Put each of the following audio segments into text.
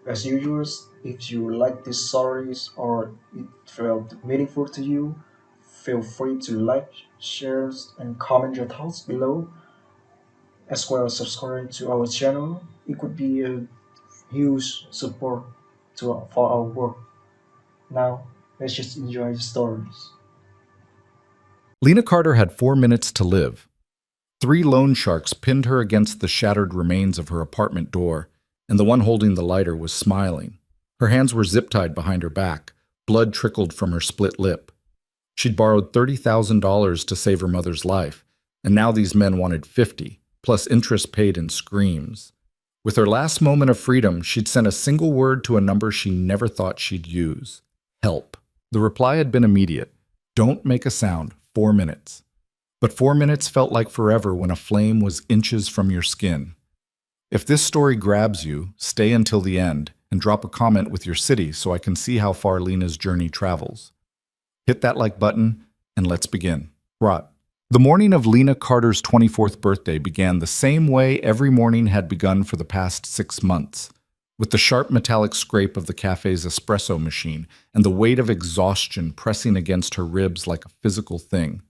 As usual, if you like these stories or it felt meaningful to you, feel free to like, share, and comment your thoughts below, as well as subscribe to our channel. It could be a huge support for our work. Now, let's just enjoy the stories. Lena Carter had 4 minutes to live. Three loan sharks pinned her against the shattered remains of her apartment door, and the one holding the lighter was smiling. Her hands were zip-tied behind her back. Blood trickled from her split lip. She'd borrowed $30,000 to save her mother's life, and now these men wanted 50, plus interest paid in screams. With her last moment of freedom, she'd sent a single word to a number she never thought she'd use: help. The reply had been immediate. Don't make a sound. 4 minutes. But 4 minutes felt like forever when a flame was inches from your skin. If this story grabs you, stay until the end and drop a comment with your city so I can see how far Lena's journey travels. Hit that like button and let's begin. Rot. The morning of Lena Carter's 24th birthday began the same way every morning had begun for the past 6 months, with the sharp metallic scrape of the cafe's espresso machine and the weight of exhaustion pressing against her ribs like a physical thing.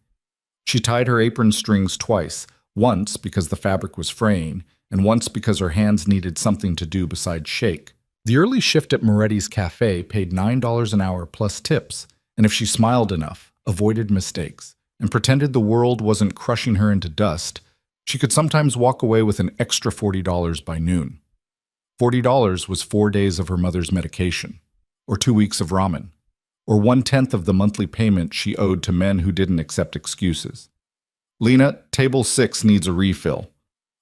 She tied her apron strings twice, once because the fabric was fraying, and once because her hands needed something to do besides shake. The early shift at Moretti's cafe paid $9 an hour plus tips, and if she smiled enough, avoided mistakes, and pretended the world wasn't crushing her into dust, she could sometimes walk away with an extra $40 by noon. $40 was 4 days of her mother's medication, or 2 weeks of ramen, or 1/10 of the monthly payment she owed to men who didn't accept excuses. Lena, table 6 needs a refill.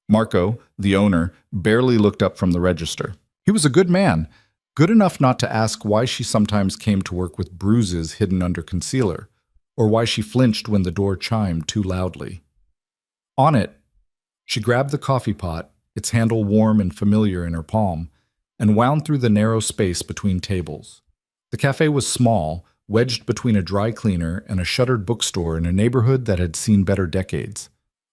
Marco, the owner, barely looked up from the register. He was a good man, good enough not to ask why she sometimes came to work with bruises hidden under concealer, or why she flinched when the door chimed too loudly. On it, she grabbed the coffee pot, its handle warm and familiar in her palm, and wound through the narrow space between tables. The cafe was small, wedged between a dry cleaner and a shuttered bookstore in a neighborhood that had seen better decades.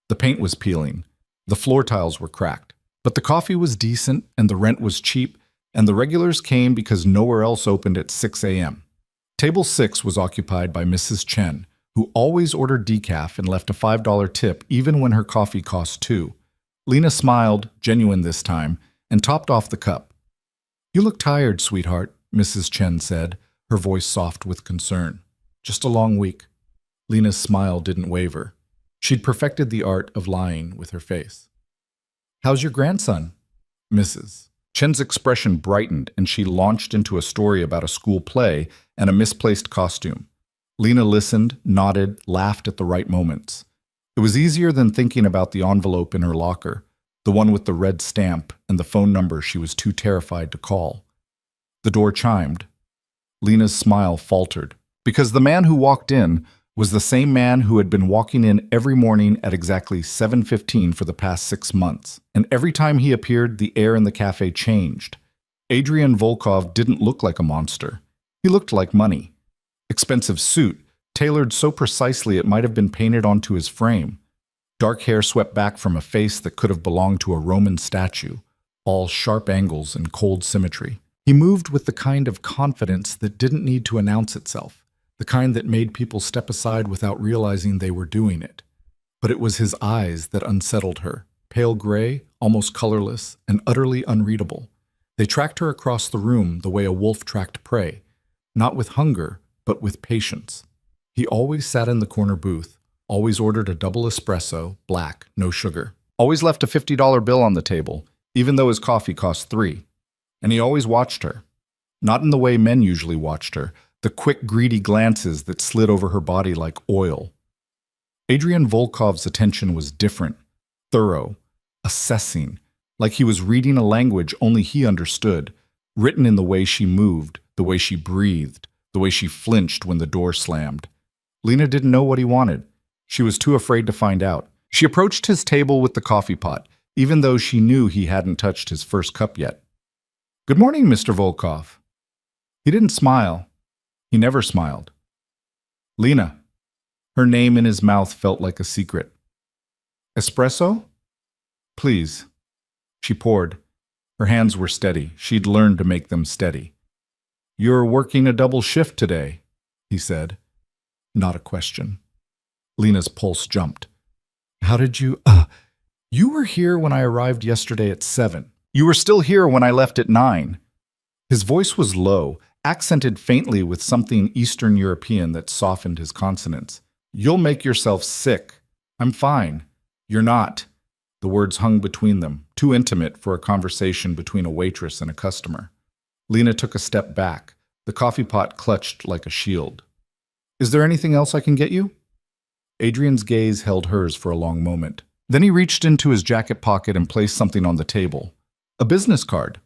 The paint was peeling, the floor tiles were cracked, but the coffee was decent and the rent was cheap, and the regulars came because nowhere else opened at 6 a.m. Table 6 was occupied by Mrs. Chen, who always ordered decaf and left a $5 tip even when her coffee cost $2. Lena smiled, genuine this time, and topped off the cup. "You look tired, sweetheart," Mrs. Chen said, her voice soft with concern. "Just a long week." Lena's smile didn't waver. She'd perfected the art of lying with her face. "How's your grandson?" Mrs. Chen's expression brightened, and she launched into a story about a school play and a misplaced costume. Lena listened, nodded, laughed at the right moments. It was easier than thinking about the envelope in her locker, the one with the red stamp and the phone number she was too terrified to call. The door chimed. Lena's smile faltered, because the man who walked in was the same man who had been walking in every morning at exactly 7:15 for the past 6 months, and every time he appeared, the air in the cafe changed. Adrian Volkov didn't look like a monster. He looked like money. Expensive suit, tailored so precisely it might have been painted onto his frame. Dark hair swept back from a face that could have belonged to a Roman statue, all sharp angles and cold symmetry. He moved with the kind of confidence that didn't need to announce itself, the kind that made people step aside without realizing they were doing it. But it was his eyes that unsettled her, pale gray, almost colorless, and utterly unreadable. They tracked her across the room the way a wolf tracked prey, not with hunger, but with patience. He always sat in the corner booth, always ordered a double espresso, black, no sugar. Always left a $50 bill on the table, even though his coffee cost $3. And he always watched her. Not in the way men usually watched her, the quick, greedy glances that slid over her body like oil. Adrian Volkov's attention was different, thorough, assessing, like he was reading a language only he understood, written in the way she moved, the way she breathed, the way she flinched when the door slammed. Lena didn't know what he wanted. She was too afraid to find out. She approached his table with the coffee pot, even though she knew he hadn't touched his first cup yet. "Good morning, Mr. Volkov." He didn't smile. He never smiled. "Lena." Her name in his mouth felt like a secret. "Espresso?" "Please." She poured. Her hands were steady. She'd learned to make them steady. "You're working a double shift today," he said. Not a question. Lena's pulse jumped. "How did you... You were here when I arrived yesterday at 7. You were still here when I left at 9. His voice was low, accented faintly with something Eastern European that softened his consonants. "You'll make yourself sick. I'm fine. You're not." The words hung between them, too intimate for a conversation between a waitress and a customer. Lena took a step back, the coffee pot clutched like a shield. "Is there anything else I can get you?" Adrian's gaze held hers for a long moment. Then he reached into his jacket pocket and placed something on the table. A business card.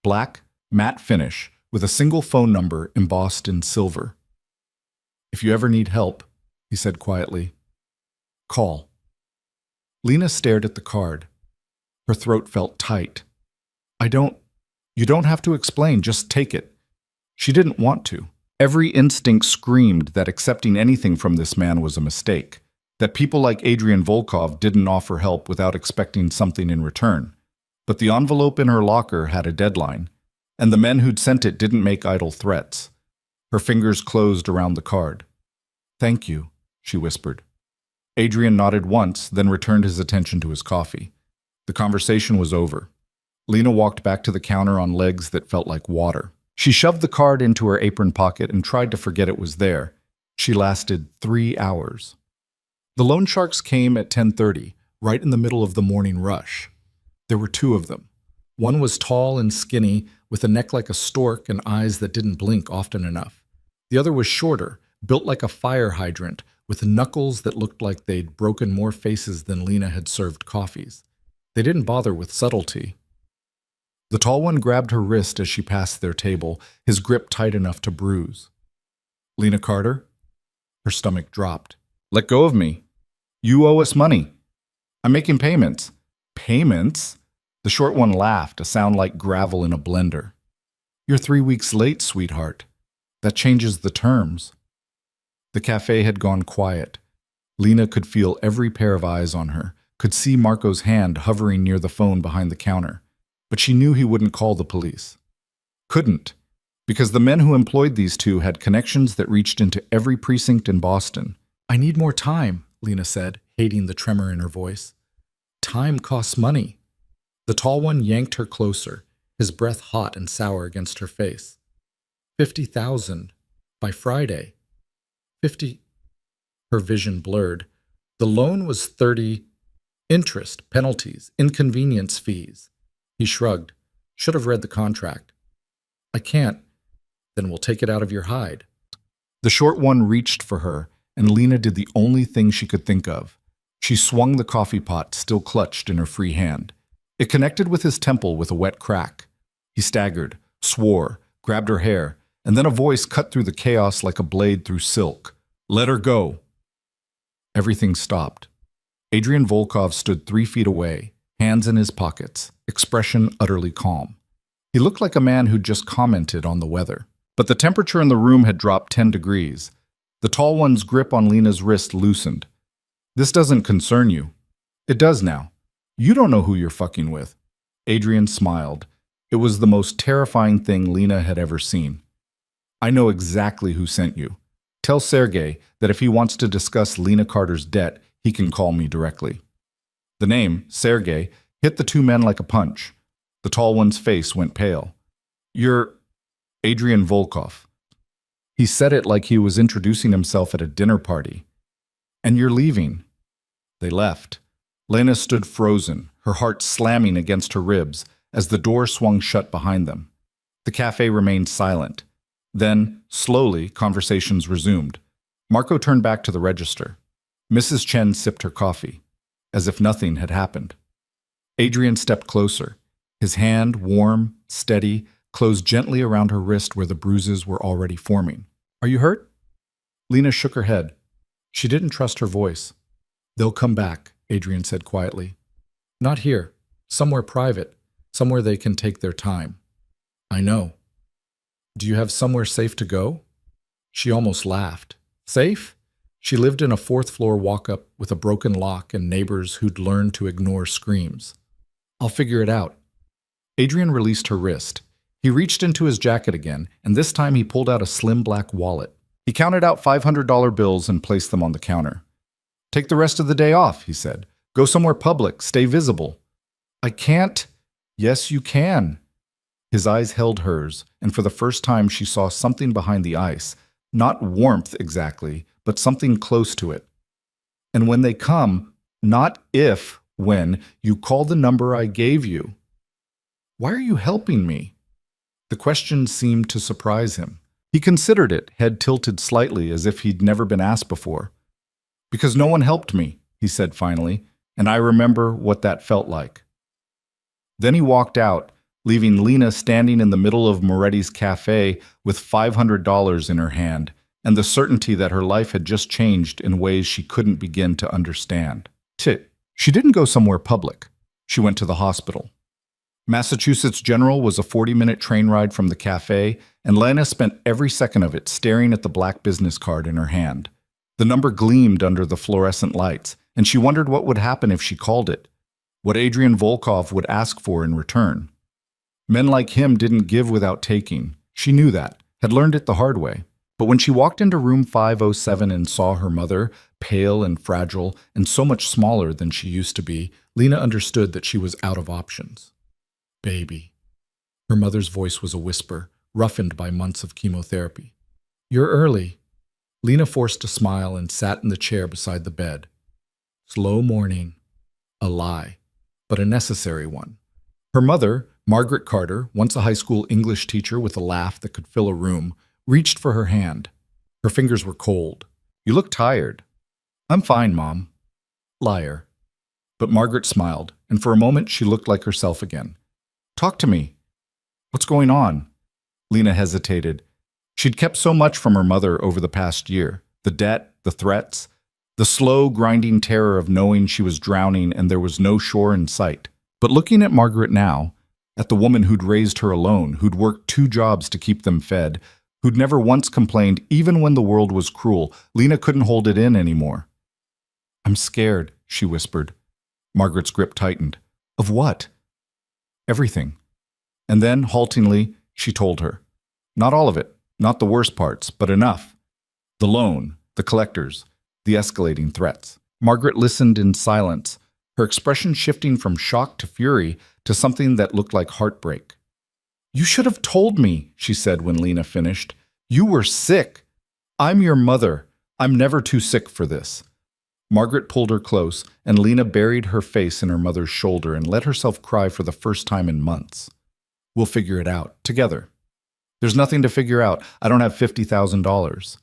Black, matte finish, with a single phone number embossed in silver. "If you ever need help," he said quietly, "call." Lena stared at the card. Her throat felt tight. You don't have to explain, just take it." She didn't want to. Every instinct screamed that accepting anything from this man was a mistake, that people like Adrian Volkov didn't offer help without expecting something in return. But the envelope in her locker had a deadline, and the men who'd sent it didn't make idle threats. Her fingers closed around the card. "Thank you," she whispered. Adrian nodded once, then returned his attention to his coffee. The conversation was over. Lena walked back to the counter on legs that felt like water. She shoved the card into her apron pocket and tried to forget it was there. She lasted 3 hours. The loan sharks came at 10:30, right in the middle of the morning rush. There were 2 of them. One was tall and skinny, with a neck like a stork and eyes that didn't blink often enough. The other was shorter, built like a fire hydrant, with knuckles that looked like they'd broken more faces than Lena had served coffees. They didn't bother with subtlety. The tall one grabbed her wrist as she passed their table, his grip tight enough to bruise. "Lena Carter?" Her stomach dropped. "Let go of me. You owe us money. I'm making payments." "Payments?" The short one laughed, a sound like gravel in a blender. "You're 3 weeks late, sweetheart. That changes the terms." The cafe had gone quiet. Lena could feel every pair of eyes on her, could see Marco's hand hovering near the phone behind the counter, but she knew he wouldn't call the police. Couldn't, because the men who employed these 2 had connections that reached into every precinct in Boston. "I need more time," Lena said, hating the tremor in her voice. "Time costs money." The tall one yanked her closer, his breath hot and sour against her face. 50,000 by Friday. 50. Her vision blurred. The loan was 30. Interest, penalties, inconvenience fees. He shrugged. Should have read the contract. "I can't." "Then we'll take it out of your hide." The short one reached for her, and Lena did the only thing she could think of. She swung the coffee pot, still clutched in her free hand. It connected with his temple with a wet crack. He staggered, swore, grabbed her hair, and then a voice cut through the chaos like a blade through silk. "Let her go." Everything stopped. Adrian Volkov stood 3 feet away, hands in his pockets, expression utterly calm. He looked like a man who'd just commented on the weather. But the temperature in the room had dropped 10 degrees. The tall one's grip on Lena's wrist loosened. "This doesn't concern you." "It does now. You don't know who you're fucking with." Adrian smiled. It was the most terrifying thing Lena had ever seen. "I know exactly who sent you. Tell Sergey that if he wants to discuss Lena Carter's debt, he can call me directly." The name, Sergey, hit the 2 men like a punch. The tall one's face went pale. "You're Adrian Volkov." He said it like he was introducing himself at a dinner party. "And you're leaving." They left. Lena stood frozen, her heart slamming against her ribs as the door swung shut behind them. The cafe remained silent. Then, slowly, conversations resumed. Marco turned back to the register. Mrs. Chen sipped her coffee, as if nothing had happened. Adrian stepped closer. His hand, warm, steady, closed gently around her wrist where the bruises were already forming. "Are you hurt?" Lena shook her head. She didn't trust her voice. "They'll come back," Adrian said quietly. "Not here. Somewhere private. Somewhere they can take their time." "I know." "Do you have somewhere safe to go?" She almost laughed. Safe? She lived in a 4th-floor walk-up with a broken lock and neighbors who'd learned to ignore screams. "I'll figure it out." Adrian released her wrist. He reached into his jacket again, and this time he pulled out a slim black wallet. He counted out $500 bills and placed them on the counter. "Take the rest of the day off," he said. "Go somewhere public. Stay visible." "I can't." "Yes, you can." His eyes held hers, and for the first time she saw something behind the ice. Not warmth exactly, but something close to it. "And when they come, not if, when, you call the number I gave you." "Why are you helping me?" The question seemed to surprise him. He considered it, head tilted slightly as if he'd never been asked before. "Because no one helped me," he said finally, "and I remember what that felt like." Then he walked out, leaving Lena standing in the middle of Moretti's cafe with $500 in her hand and the certainty that her life had just changed in ways she couldn't begin to understand. She didn't go somewhere public. She went to the hospital. Massachusetts General was a 40-minute train ride from the cafe, and Lena spent every second of it staring at the black business card in her hand. The number gleamed under the fluorescent lights, and she wondered what would happen if she called it, what Adrian Volkov would ask for in return. Men like him didn't give without taking. She knew that, had learned it the hard way. But when she walked into room 507 and saw her mother, pale and fragile and so much smaller than she used to be, Lena understood that she was out of options. "Baby." Her mother's voice was a whisper, roughened by months of chemotherapy. "You're early." Lena forced a smile and sat in the chair beside the bed. Slow morning. A lie, but a necessary one. Her mother, Margaret Carter, once a high school English teacher with a laugh that could fill a room, reached for her hand. Her fingers were cold. "You look tired." "I'm fine, Mom." Liar. But Margaret smiled, and for a moment she looked like herself again. "Talk to me." "What's going on?" Lena hesitated. She'd kept so much from her mother over the past year. The debt, the threats, the slow, grinding terror of knowing she was drowning and there was no shore in sight. But looking at Margaret now, at the woman who'd raised her alone, who'd worked 2 jobs to keep them fed, who'd never once complained even when the world was cruel, Lena couldn't hold it in anymore. "I'm scared," she whispered. Margaret's grip tightened. "Of what?" "Everything." And then, haltingly, she told her. Not all of it, not the worst parts, but enough. The loan, the collectors, the escalating threats. Margaret listened in silence, her expression shifting from shock to fury to something that looked like heartbreak. "You should have told me," she said when Lena finished. "You were sick. I'm your mother. I'm never too sick for this." Margaret pulled her close, and Lena buried her face in her mother's shoulder and let herself cry for the first time in months. "We'll figure it out, together." "There's nothing to figure out. I don't have $50,000.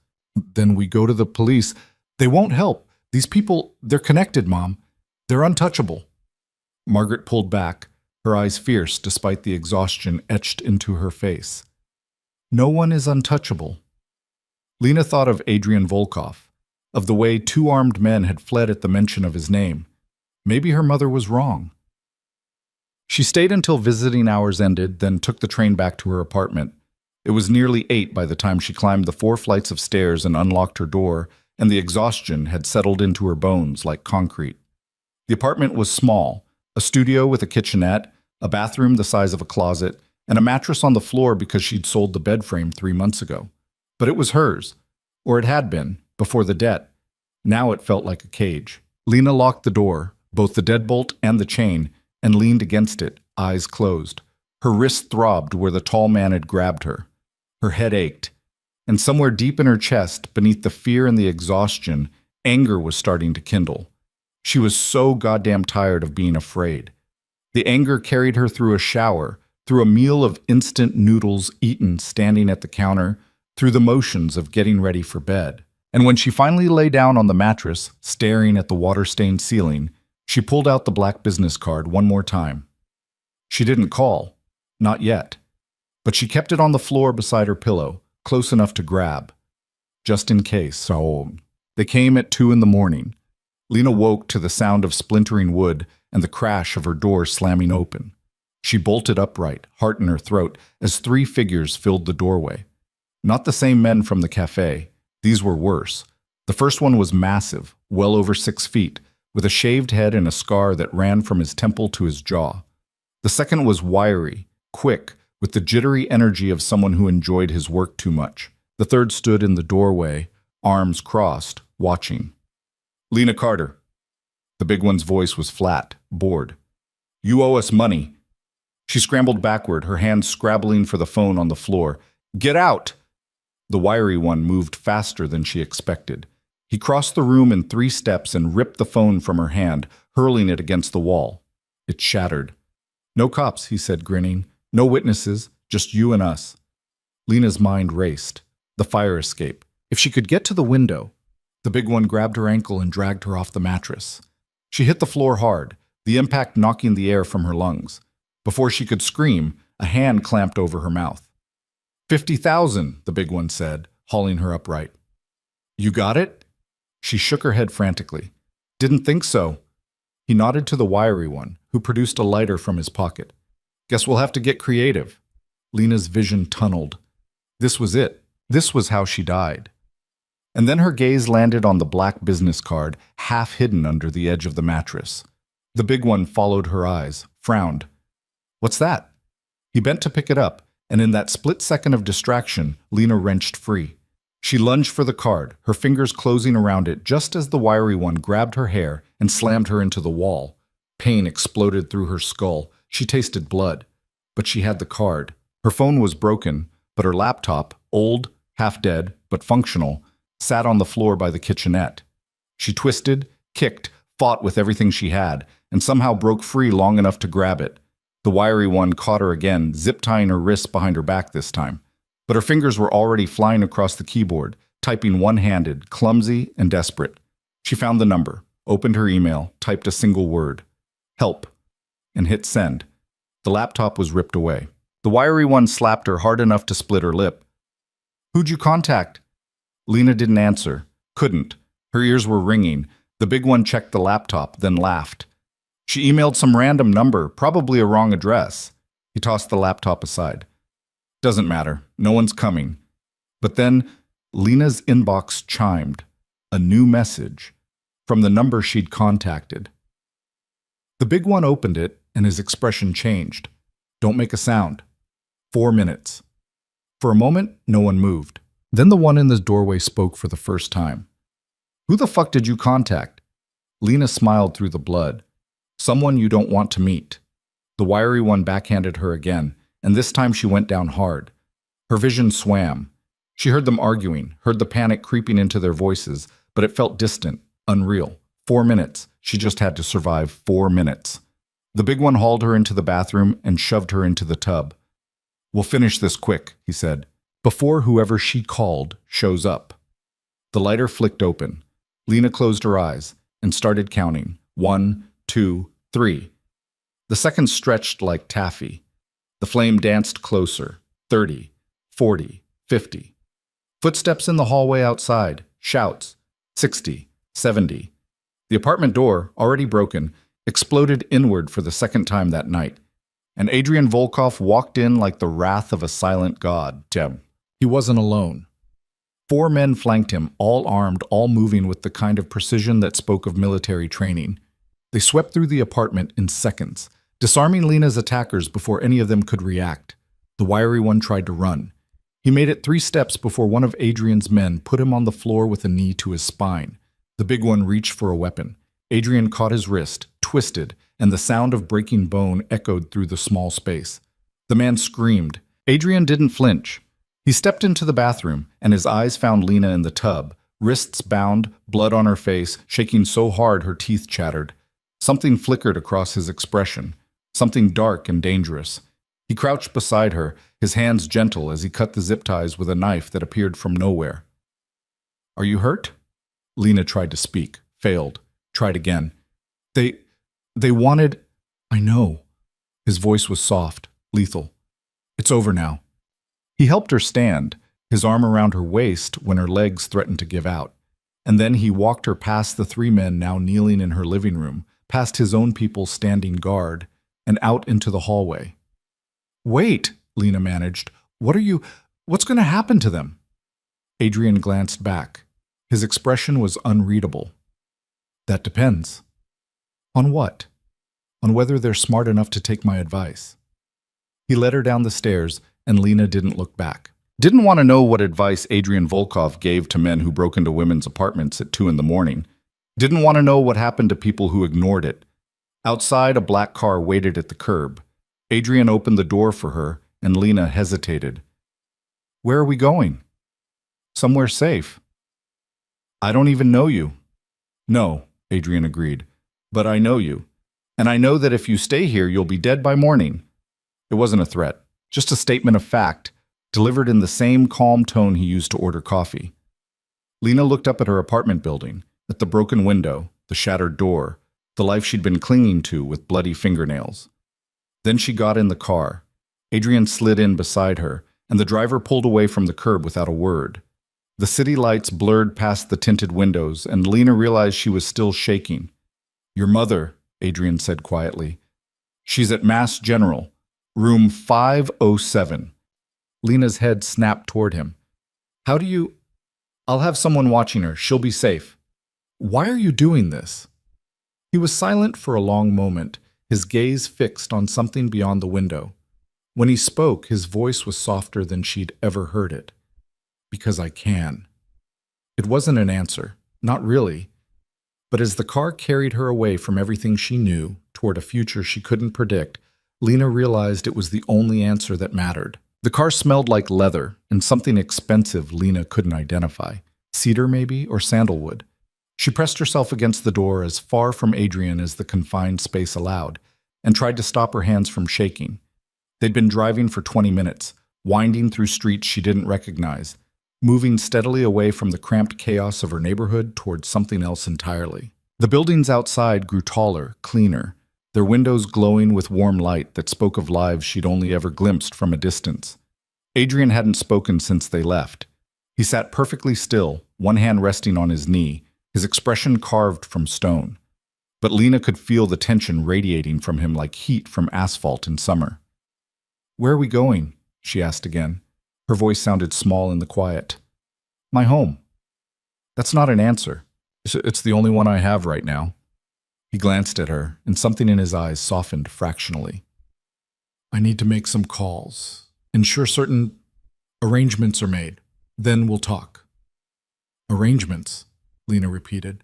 "Then we go to the police." "They won't help. These people, they're connected, Mom. They're untouchable." Margaret pulled back, her eyes fierce despite the exhaustion etched into her face. "No one is untouchable." Lena thought of Adrian Volkov, of the way 2 armed men had fled at the mention of his name. Maybe her mother was wrong. She stayed until visiting hours ended, then took the train back to her apartment. It was nearly 8 by the time she climbed the 4 flights of stairs and unlocked her door, and the exhaustion had settled into her bones like concrete. The apartment was small, a studio with a kitchenette, a bathroom the size of a closet, and a mattress on the floor because she'd sold the bed frame 3 months ago. But it was hers, or it had been, before the debt. Now it felt like a cage. Lena locked the door, both the deadbolt and the chain, and leaned against it, eyes closed. Her wrist throbbed where the tall man had grabbed her. Her head ached. And somewhere deep in her chest, beneath the fear and the exhaustion, anger was starting to kindle. She was so goddamn tired of being afraid. The anger carried her through a shower, through a meal of instant noodles eaten standing at the counter, through the motions of getting ready for bed. And when she finally lay down on the mattress, staring at the water-stained ceiling, she pulled out the black business card one more time. She didn't call. Not yet. But she kept it on the floor beside her pillow, close enough to grab. Just in case. So they came at 2 in the morning. Lena woke to the sound of splintering wood and the crash of her door slamming open. She bolted upright, heart in her throat, as 3 figures filled the doorway. Not the same men from the cafe. These were worse. The first one was massive, well over 6 feet, with a shaved head and a scar that ran from his temple to his jaw. The The second was wiry, quick, with the jittery energy of someone who enjoyed his work too much. The third stood in the doorway, arms crossed, watching. Lena Carter. The big one's voice was flat, bored. You owe us money. She scrambled backward, her hands scrabbling for the phone on the floor. Get out! The wiry one moved faster than she expected. He crossed the room in 3 steps and ripped the phone from her hand, hurling it against the wall. It shattered. No cops, he said, grinning. No witnesses, just you and us. Lena's mind raced. The fire escape. If she could get to the window. The big one grabbed her ankle and dragged her off the mattress. She hit the floor hard, the impact knocking the air from her lungs. Before she could scream, a hand clamped over her mouth. 50,000, the big one said, hauling her upright. You got it? She shook her head frantically. Didn't think so. He nodded to the wiry one, who produced a lighter from his pocket. Guess we'll have to get creative. Lena's vision tunneled. This was it. This was how she died. And then her gaze landed on the black business card, half hidden under the edge of the mattress. The big one followed her eyes, frowned. What's that? He bent to pick it up, and in that split second of distraction, Lena wrenched free. She lunged for the card, her fingers closing around it just as the wiry one grabbed her hair and slammed her into the wall. Pain exploded through her skull. She tasted blood. But she had the card. Her phone was broken, but her laptop, old, half dead, but functional, sat on the floor by the kitchenette. She twisted, kicked, fought with everything she had, and somehow broke free long enough to grab it. The wiry one caught her again, zip-tying her wrists behind her back this time. But her fingers were already flying across the keyboard, typing one-handed, clumsy, and desperate. She found the number, opened her email, typed a single word. Help. And hit send. The laptop was ripped away. The wiry one slapped her hard enough to split her lip. Who'd you contact? Lena didn't answer. Couldn't. Her ears were ringing. The big one checked the laptop, then laughed. She emailed some random number, probably a wrong address. He tossed the laptop aside. Doesn't matter. No one's coming. But then Lena's inbox chimed. A new message from the number she'd contacted. The big one opened it, and his expression changed. Don't make a sound. 4 minutes. For a moment, no one moved. Then the one in the doorway spoke for the first time. Who the fuck did you contact? Lena smiled through the blood. Someone you don't want to meet. The wiry one backhanded her again, and this time she went down hard. Her vision swam. She heard them arguing, heard the panic creeping into their voices, but it felt distant, unreal. 4 minutes. She just had to survive 4 minutes. The big one hauled her into the bathroom and shoved her into the tub. We'll finish this quick, he said, before whoever she called shows up. The lighter flicked open. Lena closed her eyes and started counting. 1, 2, 3. The seconds stretched like taffy. The flame danced closer. 30, 40, 50. Footsteps in the hallway outside. Shouts. 60, 70. The apartment door, already broken, exploded inward for the second time that night. And Adrian Volkov walked in like the wrath of a silent god. He wasn't alone. 4 men flanked him, all armed, all moving with the kind of precision that spoke of military training. They swept through the apartment in seconds, disarming Lena's attackers before any of them could react. The wiry one tried to run. He made it 3 steps before one of Adrian's men put him on the floor with a knee to his spine. The big one reached for a weapon. Adrian caught his wrist, twisted, and the sound of breaking bone echoed through the small space. The man screamed. Adrian didn't flinch. He stepped into the bathroom, and his eyes found Lena in the tub, wrists bound, blood on her face, shaking so hard her teeth chattered. Something flickered across his expression, something dark and dangerous. He crouched beside her, his hands gentle as he cut the zip ties with a knife that appeared from nowhere. Are you hurt? Lena tried to speak, failed, tried again. They wanted... I know. His voice was soft, lethal. It's over now. He helped her stand, his arm around her waist when her legs threatened to give out. And then he walked her past the 3 men now kneeling in her living room, past his own people standing guard, and out into the hallway. Wait, Lena managed. What's going to happen to them? Adrian glanced back. His expression was unreadable. That depends. On what? on whether they're smart enough to take my advice. He led her down the stairs, and Lena didn't look back. Didn't want to know what advice Adrian Volkov gave to men who broke into women's apartments at 2 in the morning. Didn't want to know what happened to people who ignored it. Outside, a black car waited at the curb. Adrian opened the door for her, and Lena hesitated. Where are we going? Somewhere safe. I don't even know you. No, Adrian agreed, but I know you. And I know that if you stay here, you'll be dead by morning. It wasn't a threat, just a statement of fact, delivered in the same calm tone he used to order coffee. Lena looked up at her apartment building, at the broken window, the shattered door, the life she'd been clinging to with bloody fingernails. Then she got in the car. Adrian slid in beside her, and the driver pulled away from the curb without a word. The city lights blurred past the tinted windows, and Lena realized she was still shaking. Your mother, Adrian said quietly. She's at Mass General, room 507. Lena's head snapped toward him. How do you... I'll have someone watching her. She'll be safe. Why are you doing this? He was silent for a long moment, his gaze fixed on something beyond the window. When he spoke, his voice was softer than she'd ever heard it. Because I can. It wasn't an answer, not really. But as the car carried her away from everything she knew, toward a future she couldn't predict, Lena realized it was the only answer that mattered. The car smelled like leather and something expensive Lena couldn't identify. Cedar maybe, or sandalwood. She pressed herself against the door as far from Adrian as the confined space allowed, and tried to stop her hands from shaking. They'd been driving for 20 minutes, winding through streets she didn't recognize, moving steadily away from the cramped chaos of her neighborhood towards something else entirely. The buildings outside grew taller, cleaner, their windows glowing with warm light that spoke of lives she'd only ever glimpsed from a distance. Adrian hadn't spoken since they left. He sat perfectly still, one hand resting on his knee, his expression carved from stone. But Lena could feel the tension radiating from him like heat from asphalt in summer. Where are we going? She asked again. Her voice sounded small in the quiet. My home. That's not an answer. It's the only one I have right now. He glanced at her, and something in his eyes softened fractionally. I need to make some calls. Ensure certain arrangements are made. Then we'll talk. Arrangements, Lena repeated.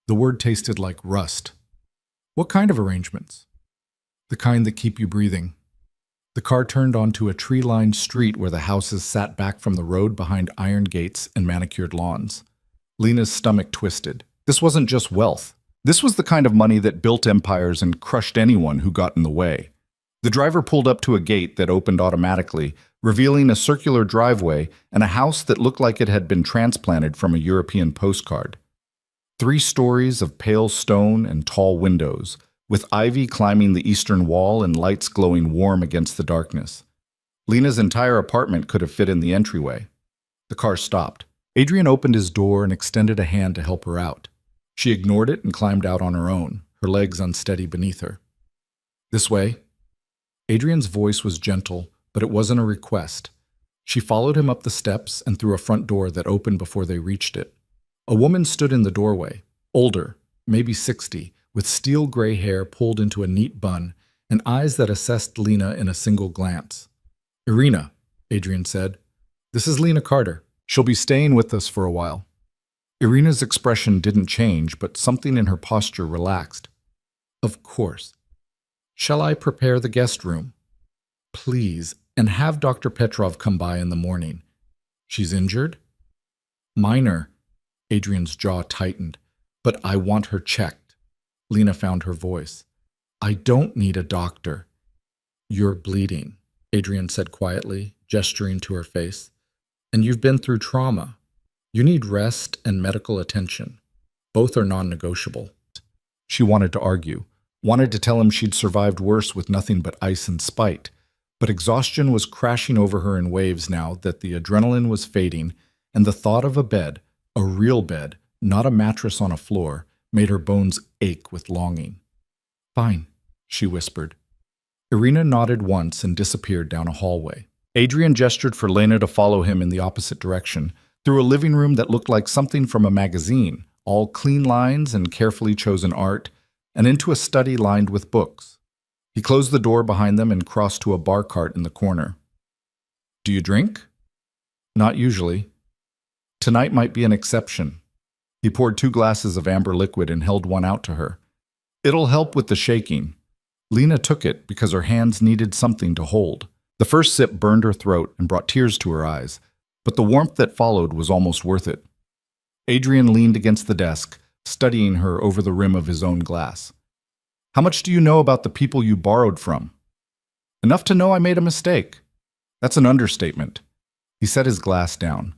The word tasted like rust. What kind of arrangements? The kind that keep you breathing. The car turned onto a tree-lined street where the houses sat back from the road behind iron gates and manicured lawns. Lena's stomach twisted. This wasn't just wealth. This was the kind of money that built empires and crushed anyone who got in the way. The driver pulled up to a gate that opened automatically, revealing a circular driveway and a house that looked like it had been transplanted from a European postcard. 3 stories of pale stone and tall windows, with ivy climbing the eastern wall and lights glowing warm against the darkness. Lena's entire apartment could have fit in the entryway. The car stopped. Adrian opened his door and extended a hand to help her out. She ignored it and climbed out on her own, her legs unsteady beneath her. This way. Adrian's voice was gentle, but it wasn't a request. She followed him up the steps and through a front door that opened before they reached it. A woman stood in the doorway, older, maybe 60, with steel gray hair pulled into a neat bun and eyes that assessed Lena in a single glance. Irina, Adrian said. This is Lena Carter. She'll be staying with us for a while. Irina's expression didn't change, but something in her posture relaxed. Of course. Shall I prepare the guest room? Please, and have Dr. Petrov come by in the morning. She's injured? Minor. Adrian's jaw tightened. But I want her checked. Lena found her voice. I don't need a doctor. You're bleeding, Adrian said quietly, gesturing to her face. And you've been through trauma. You need rest and medical attention. Both are non-negotiable. She wanted to argue, wanted to tell him she'd survived worse with nothing but ice and spite, but exhaustion was crashing over her in waves now that the adrenaline was fading, and the thought of a bed, a real bed, not a mattress on a floor, made her bones ache with longing. Fine, she whispered. Irina nodded once and disappeared down a hallway. Adrian gestured for Lena to follow him in the opposite direction, through a living room that looked like something from a magazine, all clean lines and carefully chosen art, and into a study lined with books. He closed the door behind them and crossed to a bar cart in the corner. Do you drink? Not usually. Tonight might be an exception. He poured 2 glasses of amber liquid and held one out to her. It'll help with the shaking. Lena took it because her hands needed something to hold. The first sip burned her throat and brought tears to her eyes, but the warmth that followed was almost worth it. Adrian leaned against the desk, studying her over the rim of his own glass. How much do you know about the people you borrowed from? Enough to know I made a mistake. That's an understatement. He set his glass down.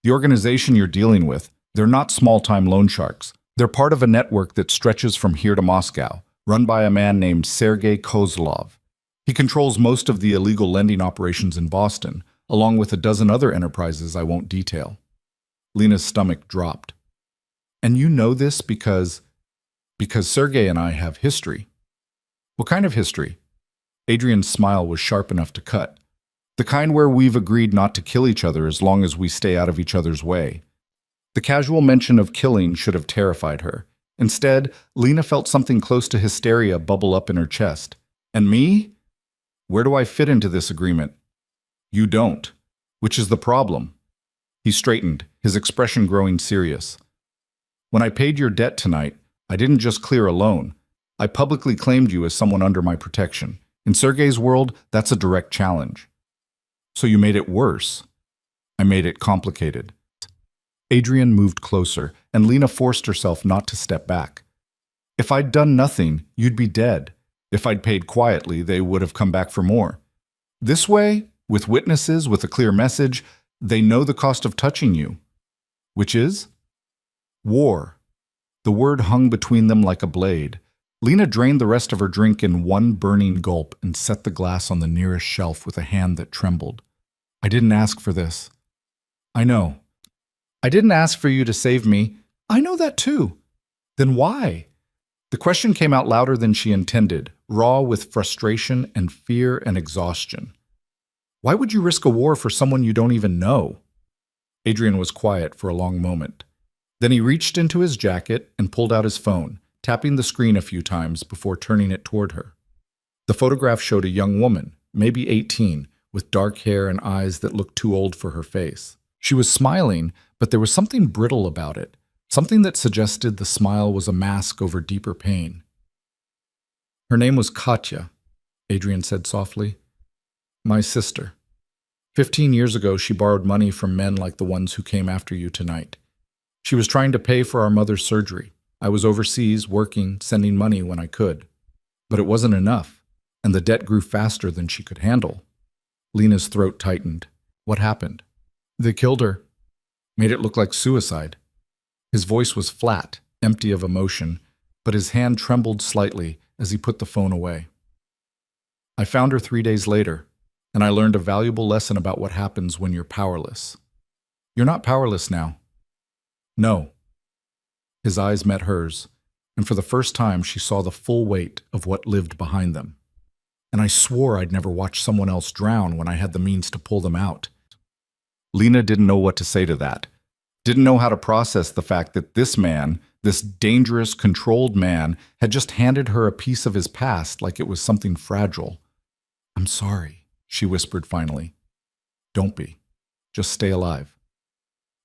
The organization you're dealing with, they're not small-time loan sharks. They're part of a network that stretches from here to Moscow, run by a man named Sergei Kozlov. He controls most of the illegal lending operations in Boston, along with a dozen other enterprises I won't detail. Lena's stomach dropped. And you know this because Sergei and I have history. What kind of history? Adrian's smile was sharp enough to cut. The kind where we've agreed not to kill each other as long as we stay out of each other's way. The casual mention of killing should have terrified her. Instead, Lena felt something close to hysteria bubble up in her chest. And me? Where do I fit into this agreement? You don't, which is the problem. He straightened, his expression growing serious. When I paid your debt tonight, I didn't just clear a loan. I publicly claimed you as someone under my protection. In Sergei's world, that's a direct challenge. So you made it worse. I made it complicated. Adrian moved closer, and Lena forced herself not to step back. If I'd done nothing, you'd be dead. If I'd paid quietly, they would have come back for more. This way, with witnesses, with a clear message, they know the cost of touching you. Which is? War. The word hung between them like a blade. Lena drained the rest of her drink in one burning gulp and set the glass on the nearest shelf with a hand that trembled. I didn't ask for this. I know. I didn't ask for you to save me. I know that too. Then why? The question came out louder than she intended, raw with frustration and fear and exhaustion. Why would you risk a war for someone you don't even know? Adrian was quiet for a long moment. Then he reached into his jacket and pulled out his phone, tapping the screen a few times before turning it toward her. The photograph showed a young woman, maybe 18, with dark hair and eyes that looked too old for her face. She was smiling, but there was something brittle about it, something that suggested the smile was a mask over deeper pain. Her name was Katya, Adrian said softly. My sister. 15 years ago, she borrowed money from men like the ones who came after you tonight. She was trying to pay for our mother's surgery. I was overseas, working, sending money when I could. But it wasn't enough, and the debt grew faster than she could handle. Lena's throat tightened. What happened? They killed her. Made it look like suicide. His voice was flat, empty of emotion, but his hand trembled slightly as he put the phone away. I found her 3 days later, and I learned a valuable lesson about what happens when you're powerless. You're not powerless now. No. His eyes met hers, and for the first time she saw the full weight of what lived behind them. And I swore I'd never watch someone else drown when I had the means to pull them out. Lena didn't know what to say to that. Didn't know how to process the fact that this man, this dangerous, controlled man, had just handed her a piece of his past like it was something fragile. I'm sorry, she whispered finally. Don't be. Just stay alive.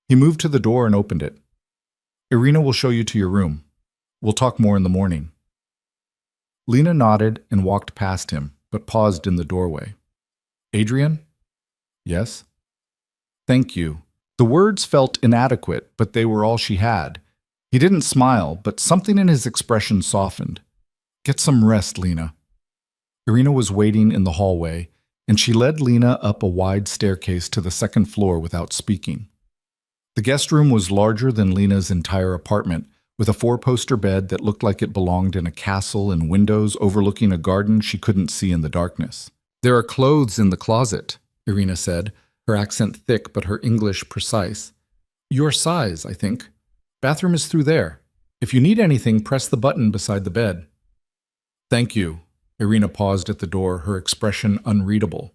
He moved to the door and opened it. Irina will show you to your room. We'll talk more in the morning. Lena nodded and walked past him, but paused in the doorway. Adrian? Yes? Thank you. The words felt inadequate, but they were all she had. He didn't smile, but something in his expression softened. Get some rest, Lena. Irina was waiting in the hallway, and she led Lena up a wide staircase to the second floor without speaking. The guest room was larger than Lena's entire apartment, with a 4-poster bed that looked like it belonged in a castle and windows overlooking a garden she couldn't see in the darkness. There are clothes in the closet, Irina said, her accent thick but her English precise. Your size, I think. Bathroom is through there. If you need anything, press the button beside the bed. Thank you. Irina paused at the door, her expression unreadable.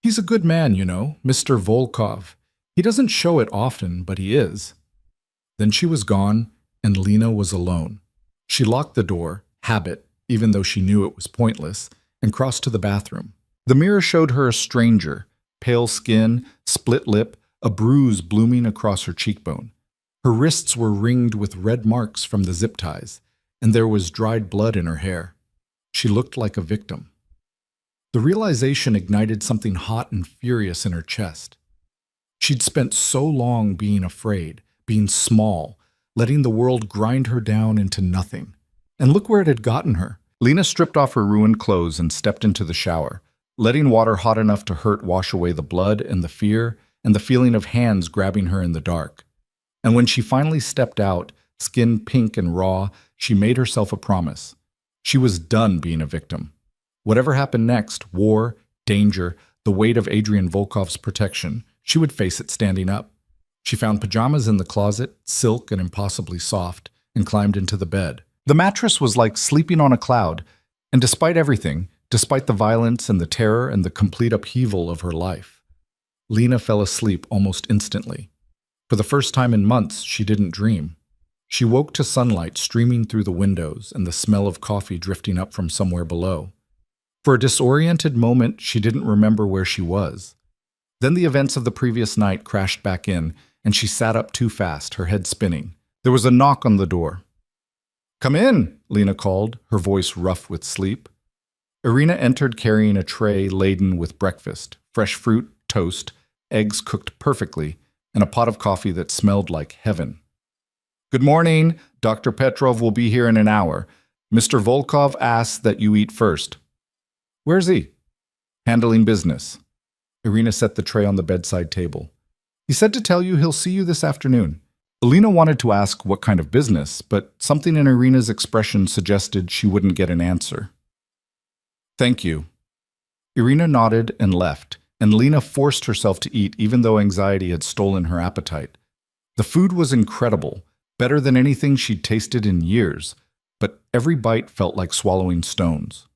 He's a good man, you know, Mr. Volkov. He doesn't show it often, but he is. Then she was gone, and Lena was alone. She locked the door, habit, even though she knew it was pointless, and crossed to the bathroom. The mirror showed her a stranger, pale skin, split lip, a bruise blooming across her cheekbone. Her wrists were ringed with red marks from the zip ties, and there was dried blood in her hair. She looked like a victim. The realization ignited something hot and furious in her chest. She'd spent so long being afraid, being small, letting the world grind her down into nothing. And look where it had gotten her. Lena stripped off her ruined clothes and stepped into the shower, letting water hot enough to hurt wash away the blood and the fear and the feeling of hands grabbing her in the dark. And when she finally stepped out, skin pink and raw, she made herself a promise. She was done being a victim. Whatever happened next, war, danger, the weight of Adrian Volkov's protection, she would face it standing up. She found pajamas in the closet, silk and impossibly soft, and climbed into the bed. The mattress was like sleeping on a cloud, and despite everything, despite the violence and the terror and the complete upheaval of her life, Lena fell asleep almost instantly. For the first time in months, she didn't dream. She woke to sunlight streaming through the windows and the smell of coffee drifting up from somewhere below. For a disoriented moment, she didn't remember where she was. Then the events of the previous night crashed back in, and she sat up too fast, her head spinning. There was a knock on the door. "Come in," Lena called, her voice rough with sleep. Irina entered carrying a tray laden with breakfast, fresh fruit, toast, eggs cooked perfectly, and a pot of coffee that smelled like heaven. "Good morning. Dr. Petrov will be here in an hour. Mr. Volkov asks that you eat first." "Where's he?" "Handling business." Irina set the tray on the bedside table. "He said to tell you he'll see you this afternoon." Alina wanted to ask what kind of business, but something in Irina's expression suggested she wouldn't get an answer. "Thank you." Irina nodded and left, and Lena forced herself to eat even though anxiety had stolen her appetite. The food was incredible, better than anything she'd tasted in years, but every bite felt like swallowing stones.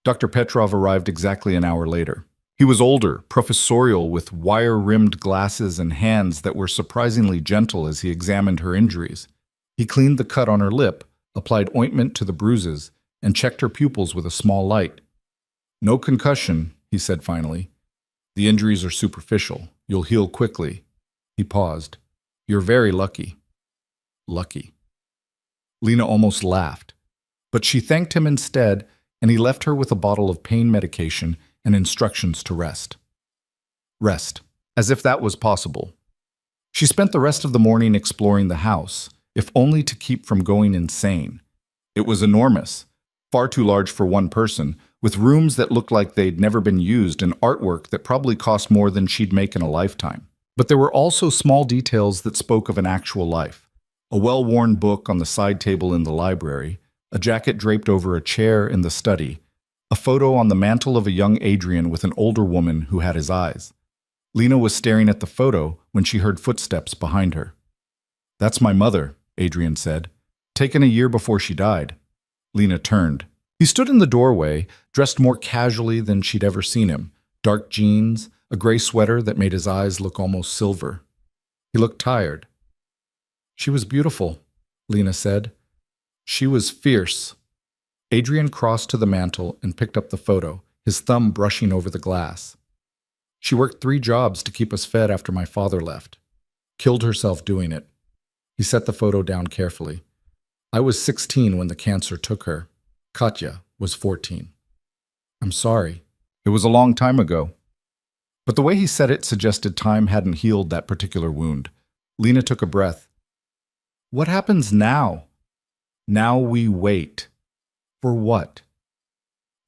Dr. Petrov arrived exactly an hour later. He was older, professorial, with wire-rimmed glasses and hands that were surprisingly gentle as he examined her injuries. He cleaned the cut on her lip, applied ointment to the bruises, and checked her pupils with a small light. "No concussion," he said finally. "The injuries are superficial. You'll heal quickly." He paused. "You're very lucky." Lucky. Lena almost laughed. But she thanked him instead, and he left her with a bottle of pain medication and instructions to rest. Rest, as if that was possible. She spent the rest of the morning exploring the house, if only to keep from going insane. It was enormous, far too large for one person, with rooms that looked like they'd never been used and artwork that probably cost more than she'd make in a lifetime. But there were also small details that spoke of an actual life. A well-worn book on the side table in the library, a jacket draped over a chair in the study, a photo on the mantle of a young Adrian with an older woman who had his eyes. Lena was staring at the photo when she heard footsteps behind her. "That's my mother," Adrian said. "Taken a year before she died." Lena turned. He stood in the doorway, dressed more casually than she'd ever seen him. Dark jeans, a gray sweater that made his eyes look almost silver. He looked tired. "She was beautiful," Lena said. "She was fierce." Adrian crossed to the mantel and picked up the photo, his thumb brushing over the glass. "She worked 3 jobs to keep us fed after my father left. Killed herself doing it." He set the photo down carefully. "I was 16 when the cancer took her. Katya was 14. I'm sorry. It was a long time ago." But the way he said it suggested time hadn't healed that particular wound. Lena took a breath. "What happens now?" "Now we wait." "For what?"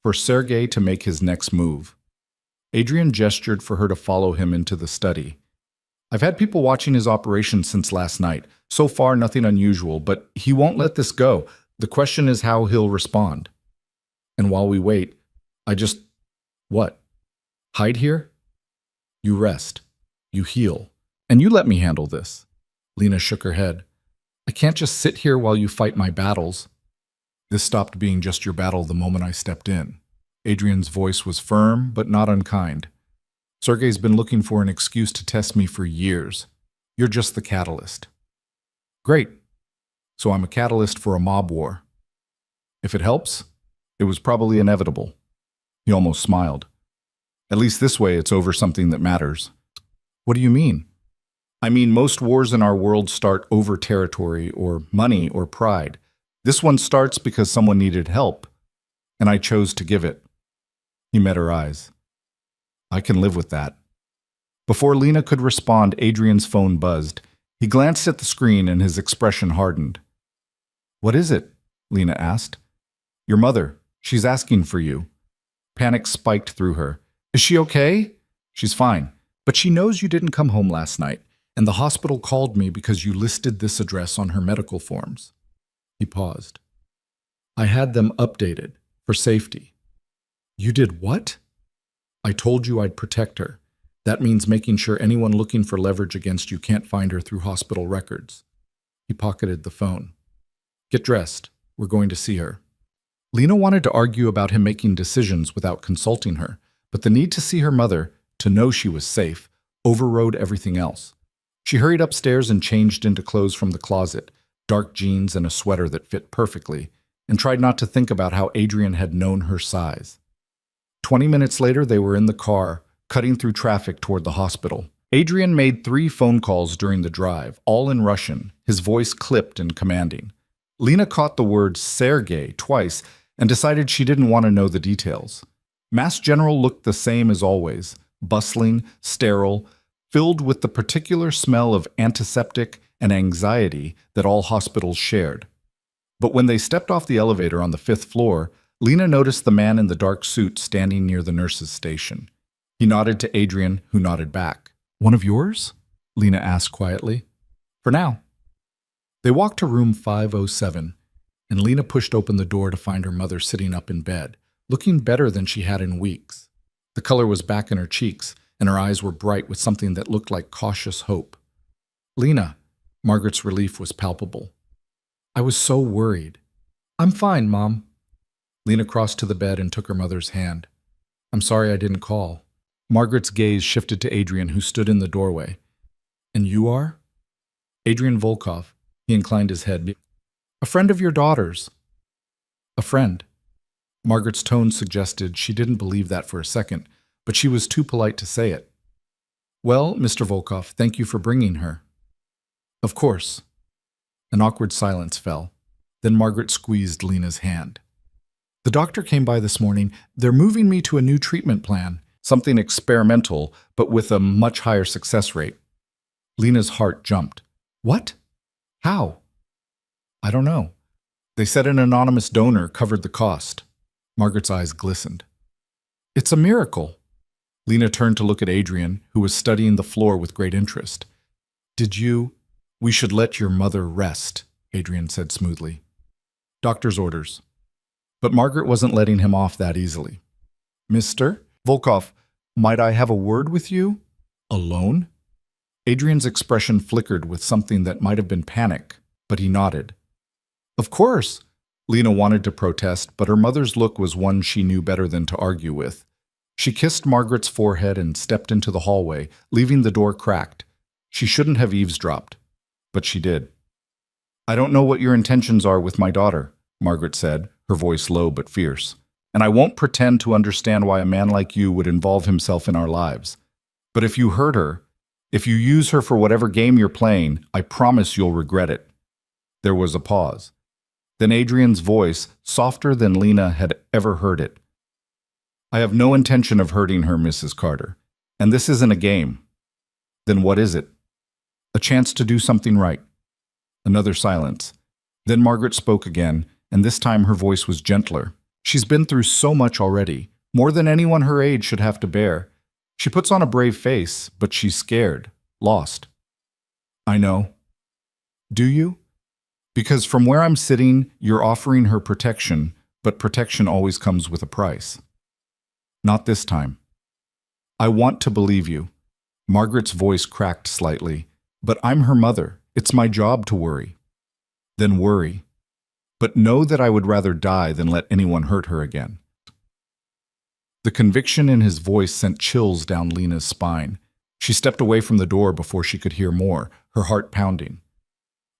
"For Sergei to make his next move." Adrian gestured for her to follow him into the study. "I've had people watching his operation since last night. So far, nothing unusual, but he won't let this go. The question is how he'll respond. And while we wait, I just... What? Hide here? You rest. You heal. And you let me handle this." Lena shook her head. "I can't just sit here while you fight my battles." "This stopped being just your battle the moment I stepped in." Adrian's voice was firm, but not unkind. "Sergei's been looking for an excuse to test me for years. You're just the catalyst." "Great. So I'm a catalyst for a mob war." If it helps, it was probably inevitable. He almost smiled. At least this way it's over something that matters. What do you mean? I mean, most wars in our world start over territory or money or pride. This one starts because someone needed help, and I chose to give it. He met her eyes. I can live with that. Before Lena could respond, Adrian's phone buzzed. He glanced at the screen and his expression hardened. What is it? Lena asked. Your mother. She's asking for you. Panic spiked through her. Is she okay? She's fine. But she knows you didn't come home last night, and the hospital called me because you listed this address on her medical forms. He paused. I had them updated for safety. You did what? I told you I'd protect her. That means making sure anyone looking for leverage against you can't find her through hospital records. He pocketed the phone. Get dressed. We're going to see her. Lena wanted to argue about him making decisions without consulting her, but the need to see her mother, to know she was safe, overrode everything else. She hurried upstairs and changed into clothes from the closet, dark jeans and a sweater that fit perfectly, and tried not to think about how Adrian had known her size. 20 minutes later, they were in the car, cutting through traffic toward the hospital. Adrian made 3 phone calls during the drive, all in Russian, his voice clipped and commanding. Lena caught the word Sergei twice and decided she didn't want to know the details. Mass General looked the same as always, bustling, sterile, filled with the particular smell of antiseptic and anxiety that all hospitals shared. But when they stepped off the elevator on the 5th floor, Lena noticed the man in the dark suit standing near the nurse's station. He nodded to Adrian, who nodded back. One of yours? Lena asked quietly. For now. They walked to room 507, and Lena pushed open the door to find her mother sitting up in bed, looking better than she had in weeks. The color was back in her cheeks, and her eyes were bright with something that looked like cautious hope. Lena, Margaret's relief was palpable. I was so worried. I'm fine, Mom. Lena crossed to the bed and took her mother's hand. I'm sorry I didn't call. Margaret's gaze shifted to Adrian, who stood in the doorway. And you are? Adrian Volkov. He inclined his head. A friend of your daughter's. A friend. Margaret's tone suggested she didn't believe that for a second, but she was too polite to say it. Well, Mr. Volkov, thank you for bringing her. Of course. An awkward silence fell. Then Margaret squeezed Lena's hand. The doctor came by this morning. They're moving me to a new treatment plan, something experimental, but with a much higher success rate. Lena's heart jumped. What? How? I don't know. They said an anonymous donor covered the cost. Margaret's eyes glistened. It's a miracle. Lena turned to look at Adrian, who was studying the floor with great interest. Did you? We should let your mother rest, Adrian said smoothly. Doctor's orders. But Margaret wasn't letting him off that easily. Mr. Volkov, might I have a word with you? Alone? Adrian's expression flickered with something that might have been panic, but he nodded. Of course. Lena wanted to protest, but her mother's look was one she knew better than to argue with. She kissed Margaret's forehead and stepped into the hallway, leaving the door cracked. She shouldn't have eavesdropped, but she did. I don't know what your intentions are with my daughter, Margaret said, her voice low but fierce. And I won't pretend to understand why a man like you would involve himself in our lives. But if you hurt her, if you use her for whatever game you're playing, I promise you'll regret it. There was a pause. Then Adrian's voice, softer than Lena had ever heard it. I have no intention of hurting her, Mrs. Carter. And this isn't a game. Then what is it? A chance to do something right. Another silence. Then Margaret spoke again, and this time her voice was gentler. She's been through so much already, more than anyone her age should have to bear. She puts on a brave face, but she's scared, lost. I know. Do you? Because from where I'm sitting, you're offering her protection, but protection always comes with a price. Not this time. I want to believe you. Margaret's voice cracked slightly. But I'm her mother. It's my job to worry. Then worry. But know that I would rather die than let anyone hurt her again. The conviction in his voice sent chills down Lena's spine. She stepped away from the door before she could hear more, her heart pounding.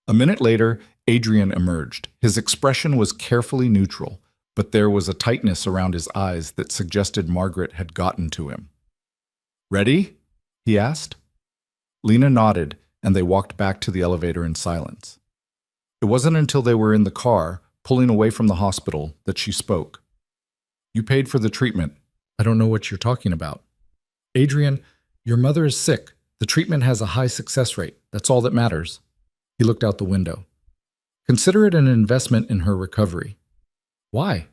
A minute later, Adrian emerged. His expression was carefully neutral, but there was a tightness around his eyes that suggested Margaret had gotten to him. "Ready?" he asked. Lena nodded, and they walked back to the elevator in silence. It wasn't until they were in the car, pulling away from the hospital, that she spoke. "You paid for the treatment." "I don't know what you're talking about." "Adrian, your mother is sick. The treatment has a high success rate. That's all that matters." He looked out the window. "Consider it an investment in her recovery." "Why?"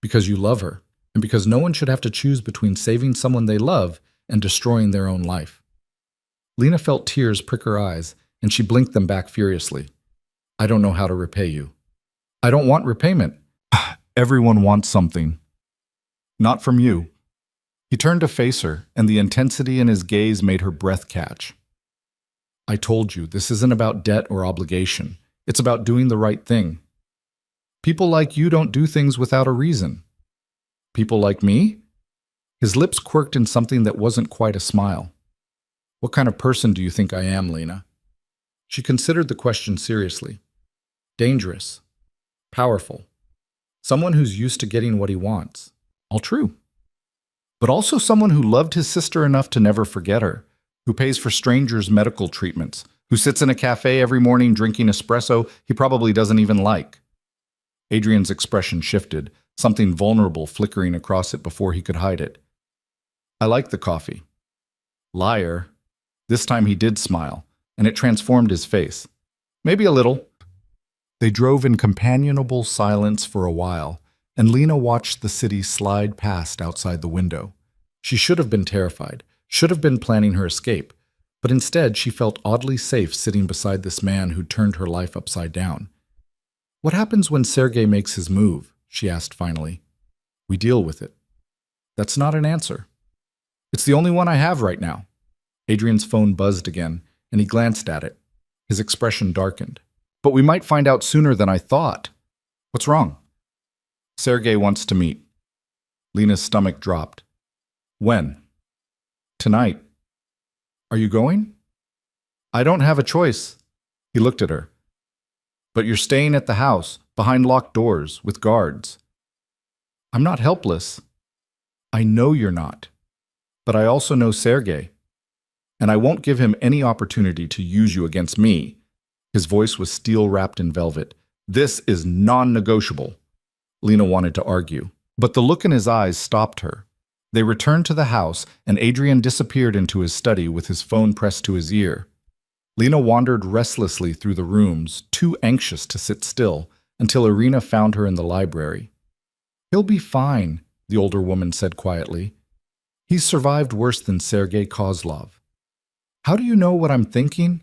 "Because you love her, and because no one should have to choose between saving someone they love and destroying their own life." Lena felt tears prick her eyes, and she blinked them back furiously. "I don't know how to repay you." "I don't want repayment." "Everyone wants something." "Not from you." He turned to face her, and the intensity in his gaze made her breath catch. "I told you, this isn't about debt or obligation. It's about doing the right thing. People like you don't do things without a reason." "People like me?" His lips quirked in something that wasn't quite a smile. "What kind of person do you think I am, Lena?" She considered the question seriously. "Dangerous. Powerful. Someone who's used to getting what he wants. All true. But also someone who loved his sister enough to never forget her, who pays for strangers' medical treatments, who sits in a cafe every morning drinking espresso he probably doesn't even like." Adrian's expression shifted, something vulnerable flickering across it before he could hide it. "I like the coffee." "Liar." This time he did smile, and it transformed his face. "Maybe a little." They drove in companionable silence for a while, and Lena watched the city slide past outside the window. She should have been terrified, should have been planning her escape, but instead she felt oddly safe sitting beside this man who turned her life upside down. "What happens when Sergei makes his move?" she asked finally. "We deal with it." "That's not an answer." "It's the only one I have right now." Adrian's phone buzzed again, and he glanced at it. His expression darkened. "But we might find out sooner than I thought." "What's wrong?" "Sergei wants to meet." Lena's stomach dropped. "When?" "Tonight." "Are you going?" "I don't have a choice." He looked at her. "But you're staying at the house, behind locked doors, with guards." "I'm not helpless." "I know you're not. But I also know Sergei. And I won't give him any opportunity to use you against me." His voice was steel wrapped in velvet. "This is non-negotiable." Lena wanted to argue, but the look in his eyes stopped her. They returned to the house, and Adrian disappeared into his study with his phone pressed to his ear. Lena wandered restlessly through the rooms, too anxious to sit still, until Irina found her in the library. "He'll be fine," the older woman said quietly. "He's survived worse than Sergei Kozlov." "How do you know what I'm thinking?"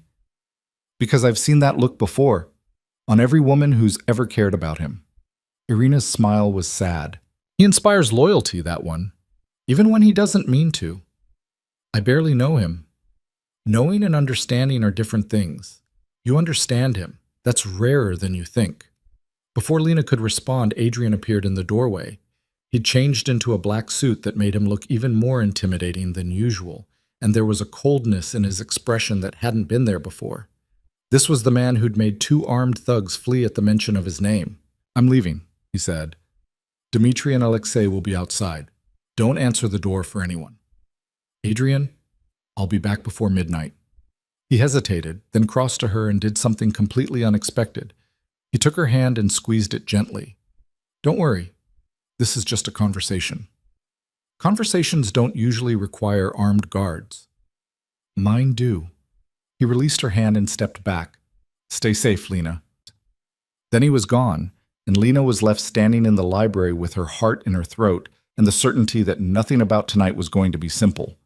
"Because I've seen that look before, on every woman who's ever cared about him." Irina's smile was sad. "He inspires loyalty, that one, even when he doesn't mean to. I barely know him. Knowing and understanding are different things. You understand him. That's rarer than you think." Before Lena could respond, Adrian appeared in the doorway. He'd changed into a black suit that made him look even more intimidating than usual, and there was a coldness in his expression that hadn't been there before. This was the man who'd made two armed thugs flee at the mention of his name. "I'm leaving," he said. "Dmitri and Alexei will be outside. Don't answer the door for anyone." "Adrian, I'll be back before midnight." He hesitated, then crossed to her and did something completely unexpected. He took her hand and squeezed it gently. "Don't worry. This is just a conversation." Conversations don't usually require armed guards. Mine do. He released her hand and stepped back. "Stay safe, Lena." Then he was gone, and Lena was left standing in the library with her heart in her throat and the certainty that nothing about tonight was going to be simple.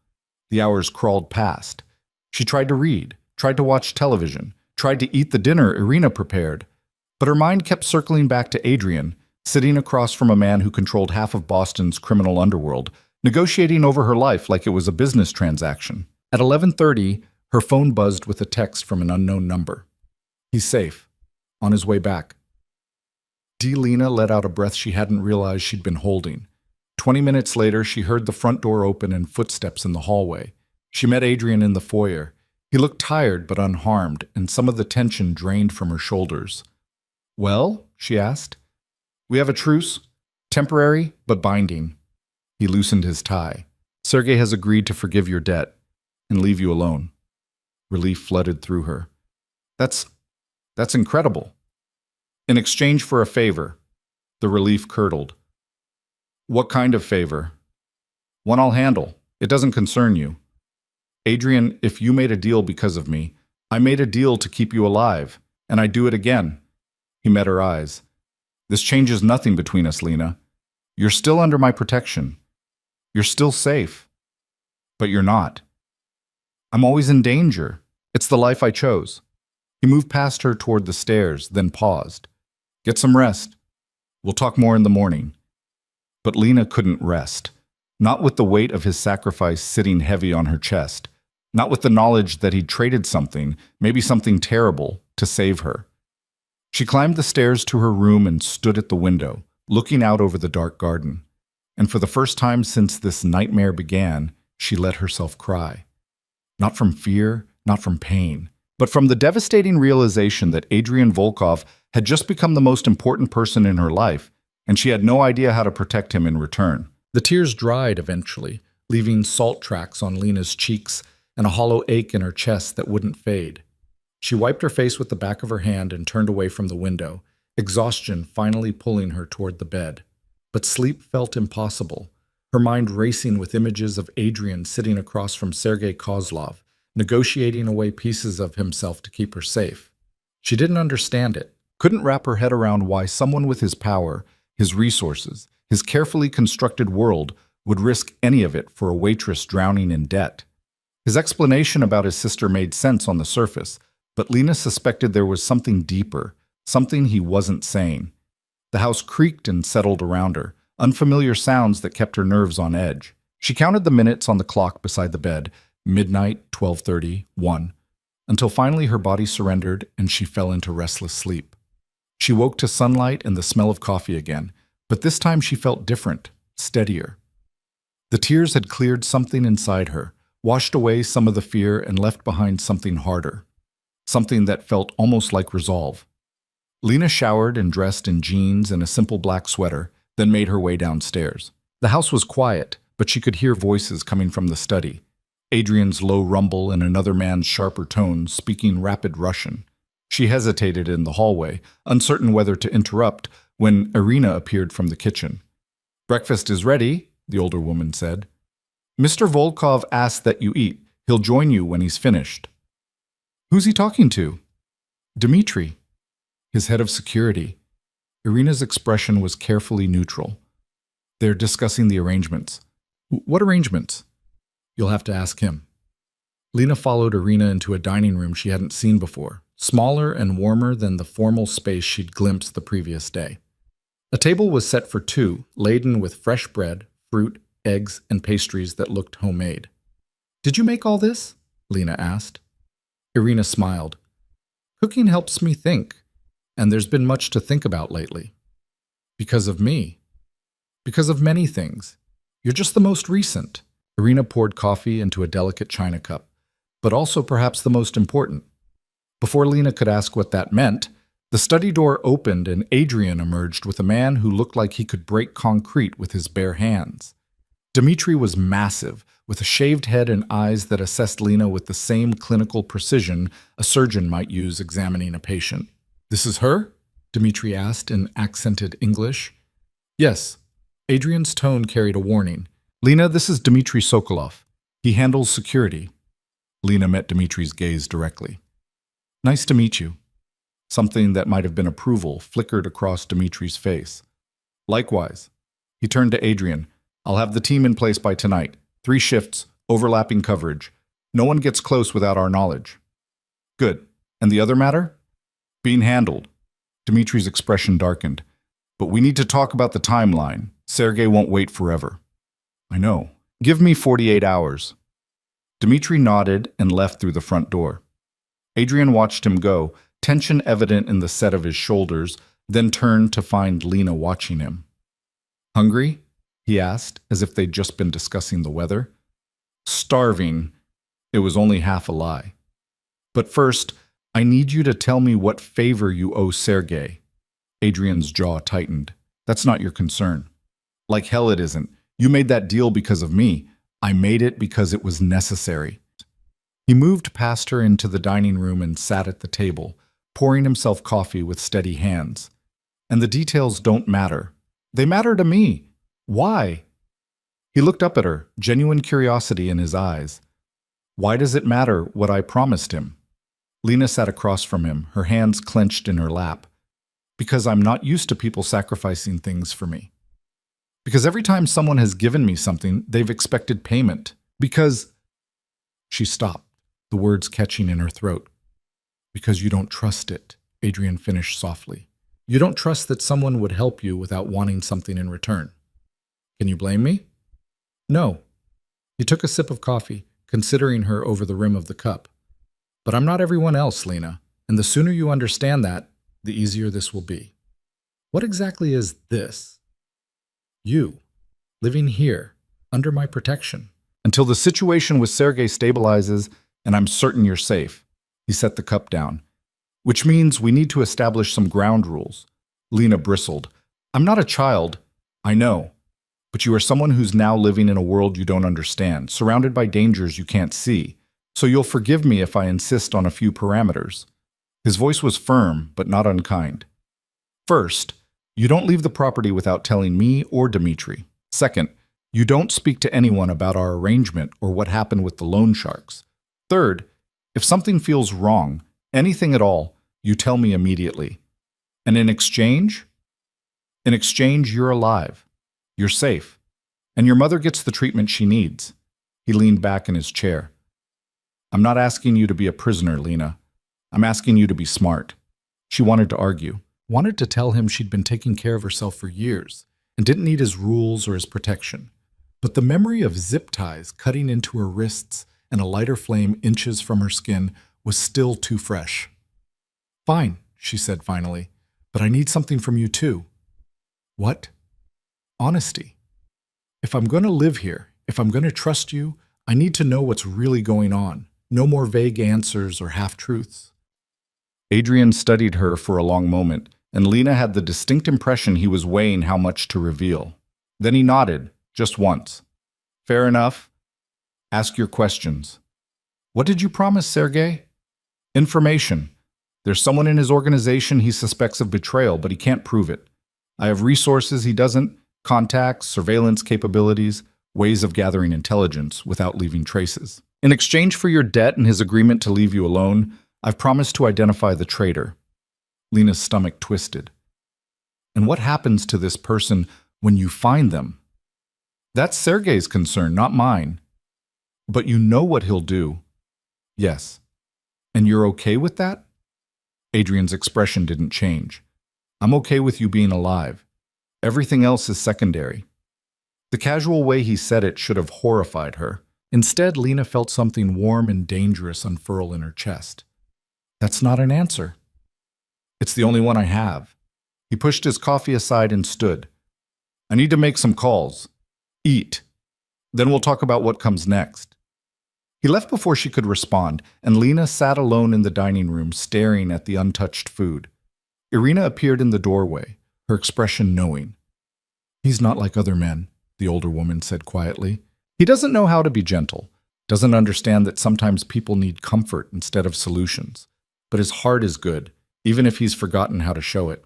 The hours crawled past. She tried to read, tried to watch television, tried to eat the dinner Irina prepared, but her mind kept circling back to Adrian, sitting across from a man who controlled half of Boston's criminal underworld, negotiating over her life like it was a business transaction. At 11:30, her phone buzzed with a text from an unknown number. "He's safe. On his way back." Lena let out a breath she hadn't realized she'd been holding. 20 minutes later, she heard the front door open and footsteps in the hallway. She met Adrian in the foyer. He looked tired but unharmed, and some of the tension drained from her shoulders. "Well?" she asked. "We have a truce, temporary but binding." He loosened his tie. "Sergei has agreed to forgive your debt and leave you alone." Relief flooded through her. That's that's incredible. In exchange for a favor, the relief curdled. "What kind of favor?" "One I'll handle. It doesn't concern you. Adrian, if you made a deal because of me, I made a deal to keep you alive, and I do it again." He met her eyes. "This changes nothing between us, Lena. You're still under my protection. You're still safe. But you're not. I'm always in danger. It's the life I chose." He moved past her toward the stairs, then paused. "Get some rest. We'll talk more in the morning." But Lena couldn't rest. Not with the weight of his sacrifice sitting heavy on her chest. Not with the knowledge that he'd traded something, maybe something terrible, to save her. She climbed the stairs to her room and stood at the window, looking out over the dark garden. And for the first time since this nightmare began, she let herself cry. Not from fear, not from pain, but from the devastating realization that Adrian Volkov had just become the most important person in her life, and she had no idea how to protect him in return. The tears dried eventually, leaving salt tracks on Lena's cheeks and a hollow ache in her chest that wouldn't fade. She wiped her face with the back of her hand and turned away from the window, exhaustion finally pulling her toward the bed. But sleep felt impossible, her mind racing with images of Adrian sitting across from Sergei Kozlov, negotiating away pieces of himself to keep her safe. She didn't understand it, couldn't wrap her head around why someone with his power, his resources, his carefully constructed world would risk any of it for a waitress drowning in debt. His explanation about his sister made sense on the surface, but Lena suspected there was something deeper, something he wasn't saying. The house creaked and settled around her, unfamiliar sounds that kept her nerves on edge. She counted the minutes on the clock beside the bed, midnight, 12:30, 1, until finally her body surrendered and she fell into restless sleep. She woke to sunlight and the smell of coffee again, but this time she felt different, steadier. The tears had cleared something inside her, washed away some of the fear and left behind something harder, something that felt almost like resolve. Lena showered and dressed in jeans and a simple black sweater, then made her way downstairs. The house was quiet, but she could hear voices coming from the study. Adrian's low rumble and another man's sharper tones speaking rapid Russian. She hesitated in the hallway, uncertain whether to interrupt, when Irina appeared from the kitchen. "Breakfast is ready," the older woman said. "Mr. Volkov asked that you eat. He'll join you when he's finished." "Who's he talking to?" "Dmitri, his head of security." Irina's expression was carefully neutral. "They're discussing the arrangements." "What arrangements?" "You'll have to ask him." Lena followed Irina into a dining room she hadn't seen before, smaller and warmer than the formal space she'd glimpsed the previous day. A table was set for two, laden with fresh bread, fruit, eggs, and pastries that looked homemade. "Did you make all this?" Lena asked. Irina smiled. "Cooking helps me think, and there's been much to think about lately. Because of me. Because of many things. You're just the most recent." Irina poured coffee into a delicate china cup, but also perhaps the most important. Before Lena could ask what that meant, the study door opened and Adrian emerged with a man who looked like he could break concrete with his bare hands. Dmitri was massive, with a shaved head and eyes that assessed Lena with the same clinical precision a surgeon might use examining a patient. "This is her?" Dmitri asked in accented English. "Yes." Adrian's tone carried a warning. "Lena, this is Dmitri Sokolov. He handles security." Lena met Dmitri's gaze directly. "Nice to meet you." Something that might have been approval flickered across Dmitri's face. "Likewise." He turned to Adrian. "I'll have the team in place by tonight. 3 shifts, overlapping coverage. No one gets close without our knowledge." "Good. And the other matter?" "Being handled." Dmitri's expression darkened. "But we need to talk about the timeline. Sergei won't wait forever." "I know. Give me 48 hours." Dmitri nodded and left through the front door. Adrian watched him go, tension evident in the set of his shoulders, then turned to find Lena watching him. "Hungry?" he asked, as if they'd just been discussing the weather. "Starving." It was only half a lie. But first, I need you to tell me what favor you owe Sergei. Adrian's jaw tightened. That's not your concern. Like hell it isn't. You made that deal because of me. I made it because it was necessary. He moved past her into the dining room and sat at the table, pouring himself coffee with steady hands. And the details don't matter. They matter to me. Why? He looked up at her, genuine curiosity in his eyes. Why does it matter what I promised him? Lena sat across from him, her hands clenched in her lap. Because I'm not used to people sacrificing things for me. Because every time someone has given me something, they've expected payment. Because... She stopped, the words catching in her throat. Because you don't trust it, Adrian finished softly. You don't trust that someone would help you without wanting something in return. Can you blame me? No. He took a sip of coffee, considering her over the rim of the cup. But I'm not everyone else, Lena, and the sooner you understand that, the easier this will be. What exactly is this? You, living here, under my protection. Until the situation with Sergei stabilizes, and I'm certain you're safe. He set the cup down. Which means we need to establish some ground rules. Lena bristled. I'm not a child. I know. But you are someone who's now living in a world you don't understand, surrounded by dangers you can't see. So you'll forgive me if I insist on a few parameters. His voice was firm, but not unkind. First, you don't leave the property without telling me or Dmitri. Second, you don't speak to anyone about our arrangement or what happened with the loan sharks. Third, if something feels wrong, anything at all, you tell me immediately. And in exchange? In exchange, you're alive. You're safe. And your mother gets the treatment she needs. He leaned back in his chair. I'm not asking you to be a prisoner, Lena. I'm asking you to be smart. She wanted to argue, wanted to tell him she'd been taking care of herself for years and didn't need his rules or his protection. But the memory of zip ties cutting into her wrists and a lighter flame inches from her skin was still too fresh. Fine, she said finally, but I need something from you too. What? Honesty. If I'm going to live here, if I'm going to trust you, I need to know what's really going on. No more vague answers or half-truths. Adrian studied her for a long moment, and Lena had the distinct impression he was weighing how much to reveal. Then he nodded, just once. Fair enough. Ask your questions. What did you promise, Sergei? Information. There's someone in his organization he suspects of betrayal, but he can't prove it. I have resources he doesn't, contacts, surveillance capabilities, ways of gathering intelligence without leaving traces. In exchange for your debt and his agreement to leave you alone, I've promised to identify the traitor. Lena's stomach twisted. And what happens to this person when you find them? That's Sergei's concern, not mine. But you know what he'll do. Yes. And you're okay with that? Adrian's expression didn't change. I'm okay with you being alive. Everything else is secondary. The casual way he said it should have horrified her. Instead, Lena felt something warm and dangerous unfurl in her chest. That's not an answer. It's the only one I have. He pushed his coffee aside and stood. I need to make some calls. Eat. Then we'll talk about what comes next. He left before she could respond, and Lena sat alone in the dining room, staring at the untouched food. Irina appeared in the doorway, her expression knowing. He's not like other men, the older woman said quietly. He doesn't know how to be gentle, doesn't understand that sometimes people need comfort instead of solutions. But his heart is good, even if he's forgotten how to show it.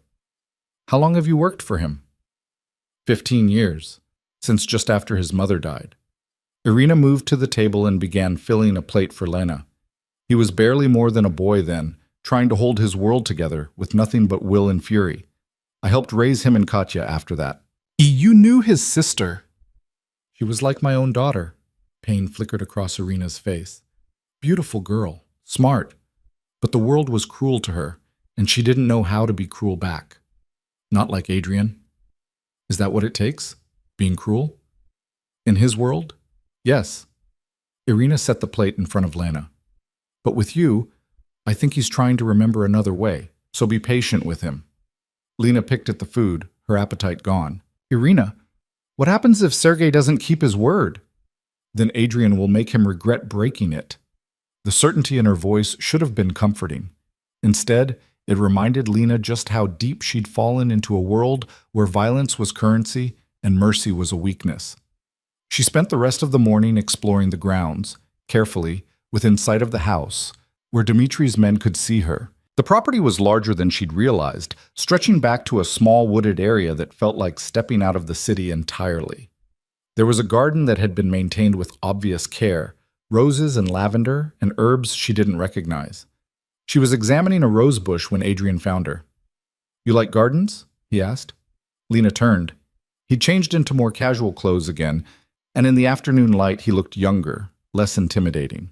How long have you worked for him? 15 years, since just after his mother died. Irina moved to the table and began filling a plate for Lena. He was barely more than a boy then, trying to hold his world together with nothing but will and fury. I helped raise him and Katya after that. You knew his sister. She was like my own daughter. Pain flickered across Irina's face. Beautiful girl, smart. But the world was cruel to her, and she didn't know how to be cruel back. Not like Adrian. Is that what it takes? Being cruel? In his world? Yes. Irina set the plate in front of Lena. But with you, I think he's trying to remember another way, so be patient with him. Lena picked at the food, her appetite gone. Irina, what happens if Sergei doesn't keep his word? Then Adrian will make him regret breaking it. The certainty in her voice should have been comforting. Instead, it reminded Lena just how deep she'd fallen into a world where violence was currency and mercy was a weakness. She spent the rest of the morning exploring the grounds, carefully, within sight of the house, where Dimitri's men could see her. The property was larger than she'd realized, stretching back to a small wooded area that felt like stepping out of the city entirely. There was a garden that had been maintained with obvious care, roses and lavender and herbs she didn't recognize. She was examining a rose bush when Adrian found her. "You like gardens?" he asked. Lena turned. He'd changed into more casual clothes again, and in the afternoon light he looked younger, less intimidating.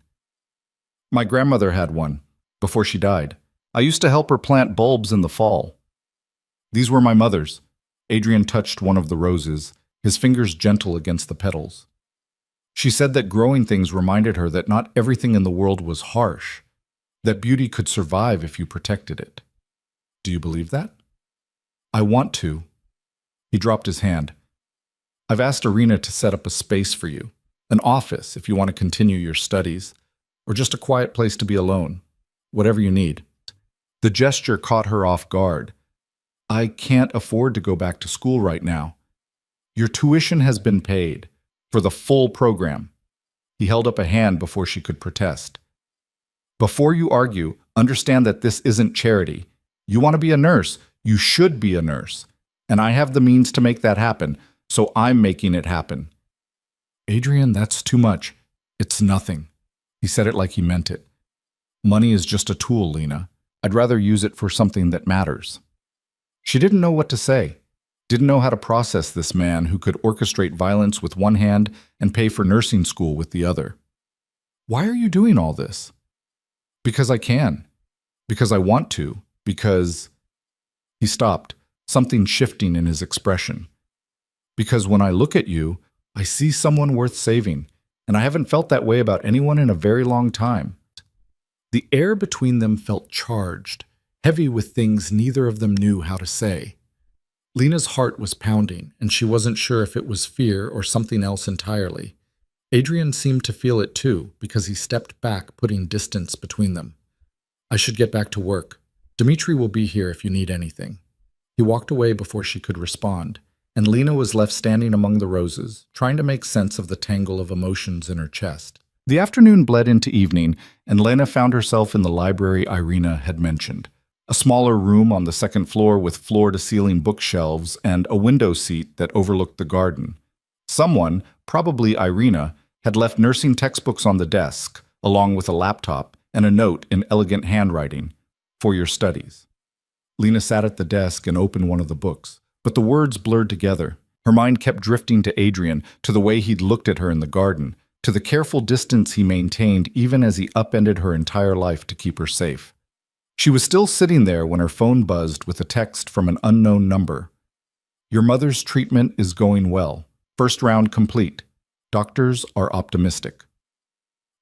"My grandmother had one, before she died. I used to help her plant bulbs in the fall." "These were my mother's." Adrian touched one of the roses, his fingers gentle against the petals. "She said that growing things reminded her that not everything in the world was harsh, that beauty could survive if you protected it. Do you believe that?" "I want to." He dropped his hand. "I've asked Irina to set up a space for you, an office if you want to continue your studies, or just a quiet place to be alone, whatever you need." The gesture caught her off guard. "I can't afford to go back to school right now. Your tuition has been paid, for the full program." He held up a hand before she could protest. "Before you argue, understand that this isn't charity. You want to be a nurse, you should be a nurse. And I have the means to make that happen, so I'm making it happen." "Adrian, that's too much. It's nothing." He said it like he meant it. "Money is just a tool, Lena. I'd rather use it for something that matters." She didn't know what to say, didn't know how to process this man who could orchestrate violence with one hand and pay for nursing school with the other. "Why are you doing all this?" "Because I can. Because I want to. Because—" He stopped, something shifting in his expression. "Because when I look at you, I see someone worth saving, and I haven't felt that way about anyone in a very long time." The air between them felt charged, heavy with things neither of them knew how to say. Lena's heart was pounding, and she wasn't sure if it was fear or something else entirely. Adrian seemed to feel it too, because he stepped back, putting distance between them. "I should get back to work. Dimitri will be here if you need anything." He walked away before she could respond, and Lena was left standing among the roses, trying to make sense of the tangle of emotions in her chest. The afternoon bled into evening, and Lena found herself in the library Irina had mentioned. A smaller room on the second floor with floor-to-ceiling bookshelves and a window seat that overlooked the garden. Someone, probably Irina, had left nursing textbooks on the desk, along with a laptop and a note in elegant handwriting, "For your studies." Lena sat at the desk and opened one of the books, but the words blurred together. Her mind kept drifting to Adrian, to the way he'd looked at her in the garden, to the careful distance he maintained even as he upended her entire life to keep her safe. She was still sitting there when her phone buzzed with a text from an unknown number. "Your mother's treatment is going well. First round complete. Doctors are optimistic."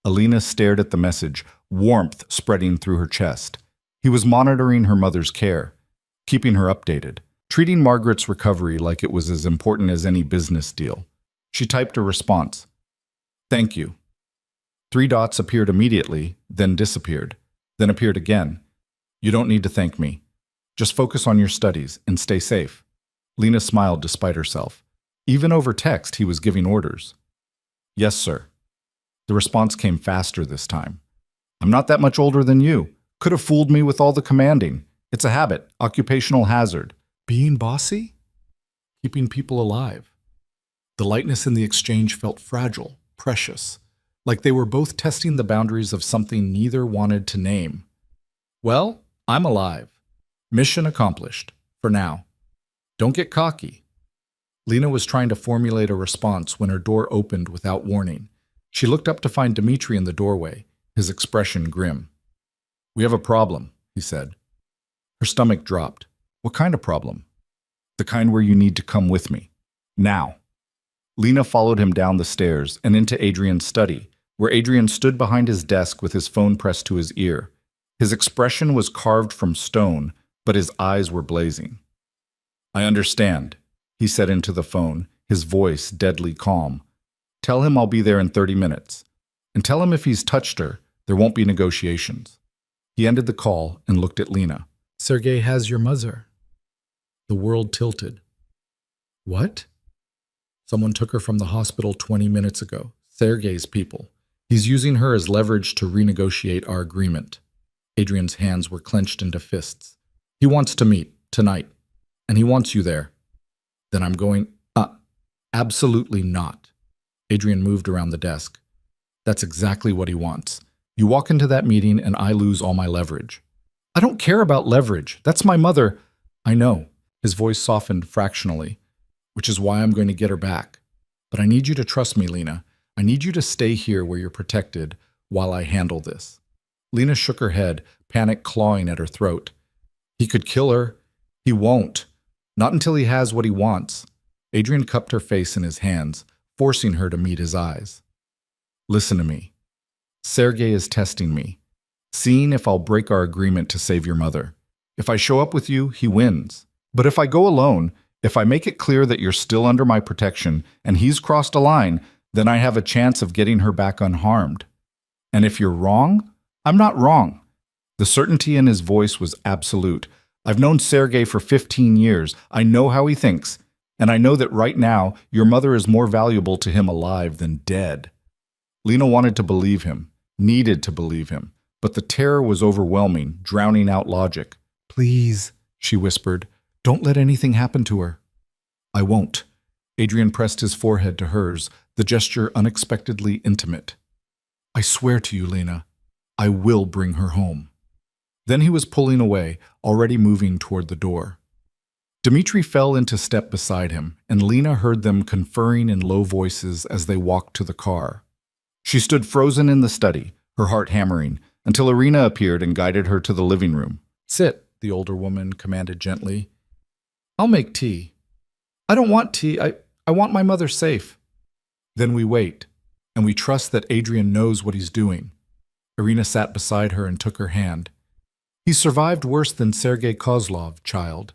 Alina stared at the message, warmth spreading through her chest. He was monitoring her mother's care, keeping her updated, treating Margaret's recovery like it was as important as any business deal. She typed a response. "Thank you." 3 dots appeared immediately, then disappeared, then appeared again. "You don't need to thank me. Just focus on your studies and stay safe." Lena smiled despite herself. Even over text, he was giving orders. "Yes, sir." The response came faster this time. "I'm not that much older than you. Could have fooled me with all the commanding. It's a habit, occupational hazard." Being bossy? Keeping people alive. The lightness in the exchange felt fragile, precious, like they were both testing the boundaries of something neither wanted to name. "Well, I'm alive. Mission accomplished. For now. Don't get cocky." Lena was trying to formulate a response when her door opened without warning. She looked up to find Dimitri in the doorway, his expression grim. "We have a problem," he said. Her stomach dropped. "What kind of problem?" "The kind where you need to come with me. Now." Lena followed him down the stairs and into Adrian's study, where Adrian stood behind his desk with his phone pressed to his ear. His expression was carved from stone, but his eyes were blazing. "I understand," he said into the phone, his voice deadly calm. "Tell him I'll be there in 30 minutes. And tell him if he's touched her, There won't be negotiations. He ended the call and looked at Lena. Sergei has your mother. The world tilted. What? Someone took her from the hospital 20 minutes ago. Sergei's people. He's using her as leverage to renegotiate our agreement. Adrian's hands were clenched into fists. He wants to meet, tonight. And he wants you there. Then I'm going, absolutely not. Adrian moved around the desk. That's exactly what he wants. You walk into that meeting and I lose all my leverage. I don't care about leverage. That's my mother. I know. His voice softened fractionally, which is why I'm going to get her back. But I need you to trust me, Lena. I need you to stay here where you're protected while I handle this. Lena shook her head, panic clawing at her throat. He could kill her. He won't. Not until he has what he wants. Adrian cupped her face in his hands, forcing her to meet his eyes. Listen to me. Sergei is testing me, seeing if I'll break our agreement to save your mother. If I show up with you, he wins. But if I go alone, if I make it clear that you're still under my protection and he's crossed a line, then I have a chance of getting her back unharmed. And if you're wrong, I'm not wrong. The certainty in his voice was absolute. I've known Sergei for 15 years. I know how he thinks. And I know that right now, your mother is more valuable to him alive than dead. Lena wanted to believe him, needed to believe him, but the terror was overwhelming, drowning out logic. Please, she whispered, don't let anything happen to her. I won't. Adrian pressed his forehead to hers, the gesture unexpectedly intimate. I swear to you, Lena, I will bring her home. Then he was pulling away, already moving toward the door. Dmitri fell into step beside him, and Lena heard them conferring in low voices as they walked to the car. She stood frozen in the study, her heart hammering, until Irina appeared and guided her to the living room. Sit, the older woman commanded gently. I'll make tea. I don't want tea. I want my mother safe. Then we wait, and we trust that Adrian knows what he's doing. Irina sat beside her and took her hand. He's survived worse than Sergei Kozlov, child.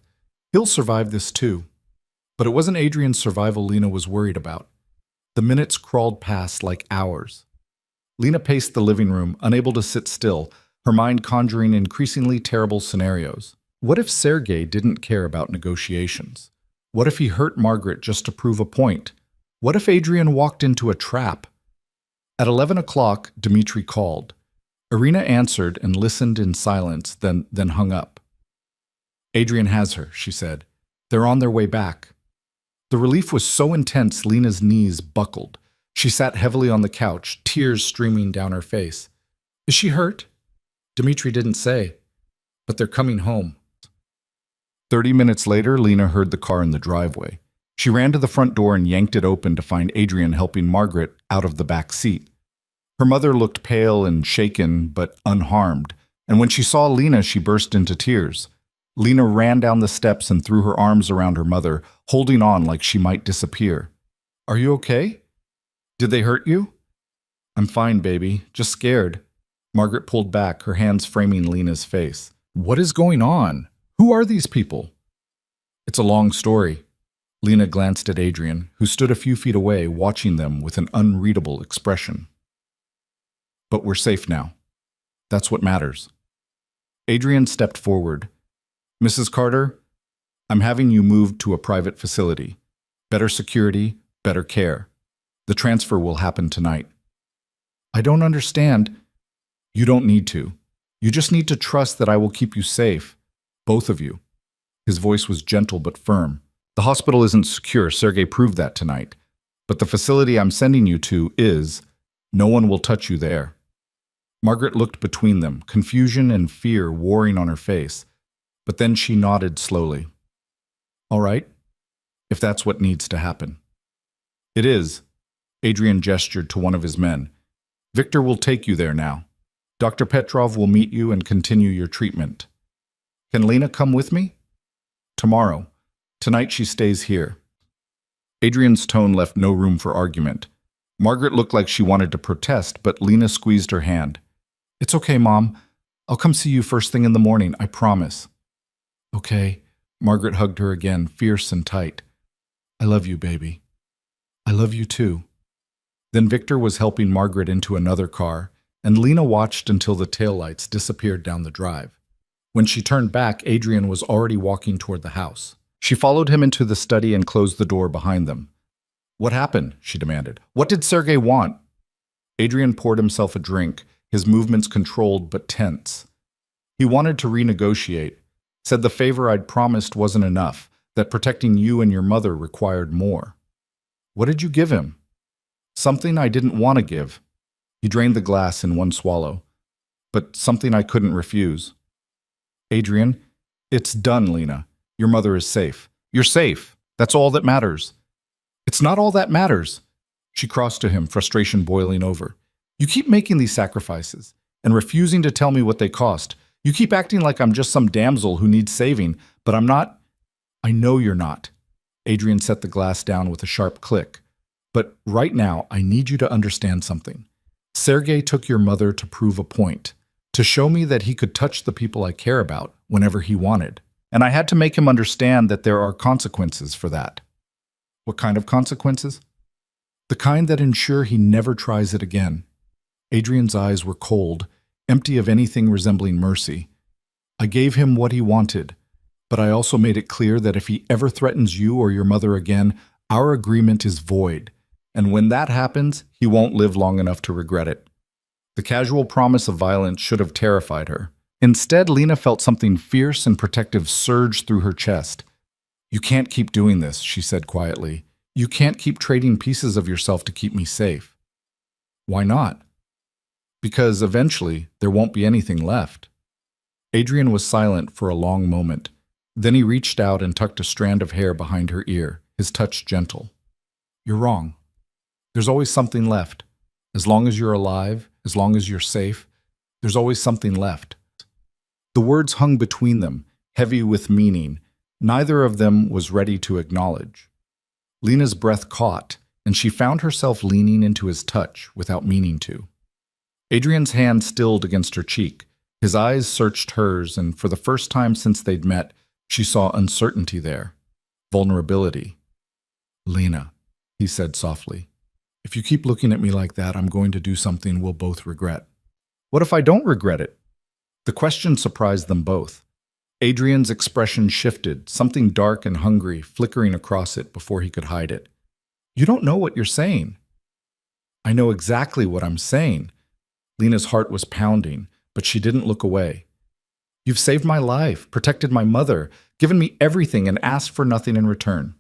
He'll survive this too. But it wasn't Adrian's survival Lena was worried about. The minutes crawled past like hours. Lena paced the living room, unable to sit still, her mind conjuring increasingly terrible scenarios. What if Sergei didn't care about negotiations? What if he hurt Margaret just to prove a point? What if Adrian walked into a trap? At 11 o'clock, Dmitri called. Irina answered and listened in silence, then hung up. Adrian has her, she said. They're on their way back. The relief was so intense Lena's knees buckled. She sat heavily on the couch, tears streaming down her face. Is she hurt? Dmitri didn't say. But they're coming home. 30 minutes later, Lena heard the car in the driveway. She ran to the front door and yanked it open to find Adrian helping Margaret out of the back seat. Her mother looked pale and shaken, but unharmed, and when she saw Lena, she burst into tears. Lena ran down the steps and threw her arms around her mother, holding on like she might disappear. Are you okay? Did they hurt you? I'm fine, baby. Just scared. Margaret pulled back, her hands framing Lena's face. What is going on? Who are these people? It's a long story. Lena glanced at Adrian, who stood a few feet away, watching them with an unreadable expression. But we're safe now. That's what matters. Adrian stepped forward. Mrs. Carter, I'm having you moved to a private facility. Better security, better care. The transfer will happen tonight. I don't understand. You don't need to. You just need to trust that I will keep you safe. Both of you. His voice was gentle but firm. The hospital isn't secure. Sergei proved that tonight. But the facility I'm sending you to is. No one will touch you there. Margaret looked between them, confusion and fear warring on her face. But then she nodded slowly. All right, if that's what needs to happen. It is. Adrian gestured to one of his men. Victor will take you there now. Dr. Petrov will meet you and continue your treatment. Can Lena come with me? Tomorrow. Tonight she stays here. Adrian's tone left no room for argument. Margaret looked like she wanted to protest, but Lena squeezed her hand. It's okay, Mom. I'll come see you first thing in the morning, I promise. Okay. Margaret hugged her again, fierce and tight. I love you, baby. I love you too. Then Victor was helping Margaret into another car, and Lena watched until the taillights disappeared down the drive. When she turned back, Adrian was already walking toward the house. She followed him into the study and closed the door behind them. "What happened?" she demanded. "What did Sergei want?" Adrian poured himself a drink, his movements controlled but tense. He wanted to renegotiate, said the favor I'd promised wasn't enough, that protecting you and your mother required more. "What did you give him?" "Something I didn't want to give." He drained the glass in one swallow. "But something I couldn't refuse." "Adrian, it's done, Lena. Your mother is safe. You're safe. That's all that matters." "It's not all that matters." She crossed to him, frustration boiling over. "You keep making these sacrifices and refusing to tell me what they cost. You keep acting like I'm just some damsel who needs saving, but I'm not. I know you're not." Adrian set the glass down with a sharp click. "But right now, I need you to understand something. Sergei took your mother to prove a point, to show me that he could touch the people I care about whenever he wanted. And I had to make him understand that there are consequences for that." "What kind of consequences?" "The kind that ensure he never tries it again." Adrian's eyes were cold, empty of anything resembling mercy. "I gave him what he wanted, but I also made it clear that if he ever threatens you or your mother again, our agreement is void. And when that happens, he won't live long enough to regret it." The casual promise of violence should have terrified her. Instead, Lena felt something fierce and protective surge through her chest. "You can't keep doing this," she said quietly. "You can't keep trading pieces of yourself to keep me safe." "Why not?" "Because eventually there won't be anything left." Adrian was silent for a long moment. Then he reached out and tucked a strand of hair behind her ear, his touch gentle. "You're wrong. There's always something left. As long as you're alive, as long as you're safe, there's always something left." The words hung between them, heavy with meaning. Neither of them was ready to acknowledge. Lena's breath caught, and she found herself leaning into his touch without meaning to. Adrian's hand stilled against her cheek. His eyes searched hers, and for the first time since they'd met, she saw uncertainty there, vulnerability. "Lena," he said softly, "if you keep looking at me like that, I'm going to do something we'll both regret." "What if I don't regret it?" The question surprised them both. Adrian's expression shifted, something dark and hungry flickering across it before he could hide it. "You don't know what you're saying." "I know exactly what I'm saying." Lena's heart was pounding, but she didn't look away. "You've saved my life, protected my mother, given me everything and asked for nothing in return.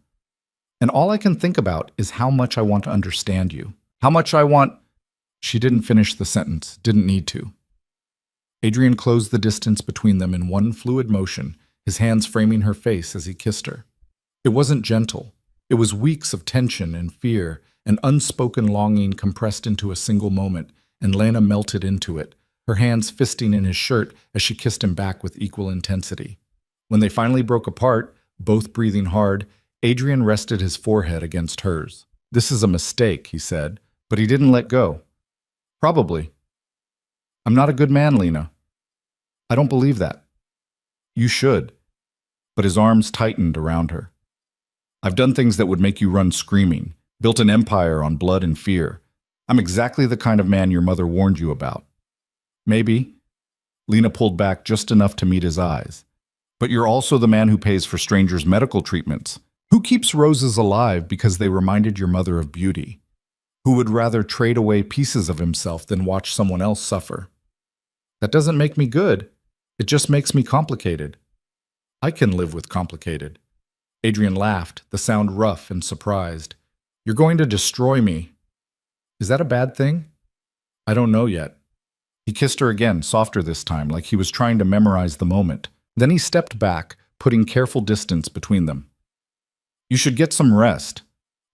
And all I can think about is how much I want to understand you. How much I want—" She didn't finish the sentence, didn't need to. Adrian closed the distance between them in one fluid motion, his hands framing her face as he kissed her. It wasn't gentle. It was weeks of tension and fear and unspoken longing compressed into a single moment, and Lena melted into it, her hands fisting in his shirt as she kissed him back with equal intensity. When they finally broke apart, both breathing hard, Adrian rested his forehead against hers. "This is a mistake," he said, but he didn't let go. "Probably. I'm not a good man, Lena." "I don't believe that." "You should." But his arms tightened around her. "I've done things that would make you run screaming, built an empire on blood and fear. I'm exactly the kind of man your mother warned you about." "Maybe." Lena pulled back just enough to meet his eyes. "But you're also the man who pays for strangers' medical treatments, who keeps roses alive because they reminded your mother of beauty, who would rather trade away pieces of himself than watch someone else suffer." "That doesn't make me good. It just makes me complicated." "I can live with complicated." Adrian laughed, the sound rough and surprised. "You're going to destroy me." "Is that a bad thing?" "I don't know yet." He kissed her again, softer this time, like he was trying to memorize the moment. Then he stepped back, putting careful distance between them. "You should get some rest.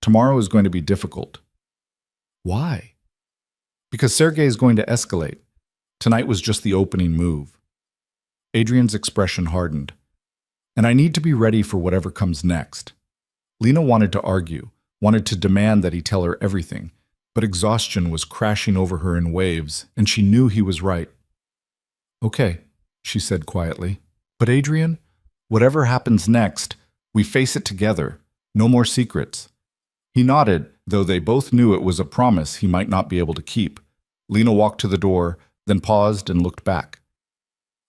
Tomorrow is going to be difficult." "Why?" "Because Sergei is going to escalate. Tonight was just the opening move." Adrian's expression hardened. "And I need to be ready for whatever comes next." Lena wanted to argue, wanted to demand that he tell her everything, but exhaustion was crashing over her in waves, and she knew he was right. "Okay," she said quietly. "But Adrian, whatever happens next, we face it together. No more secrets." He nodded, though they both knew it was a promise he might not be able to keep. Lena walked to the door, then paused and looked back.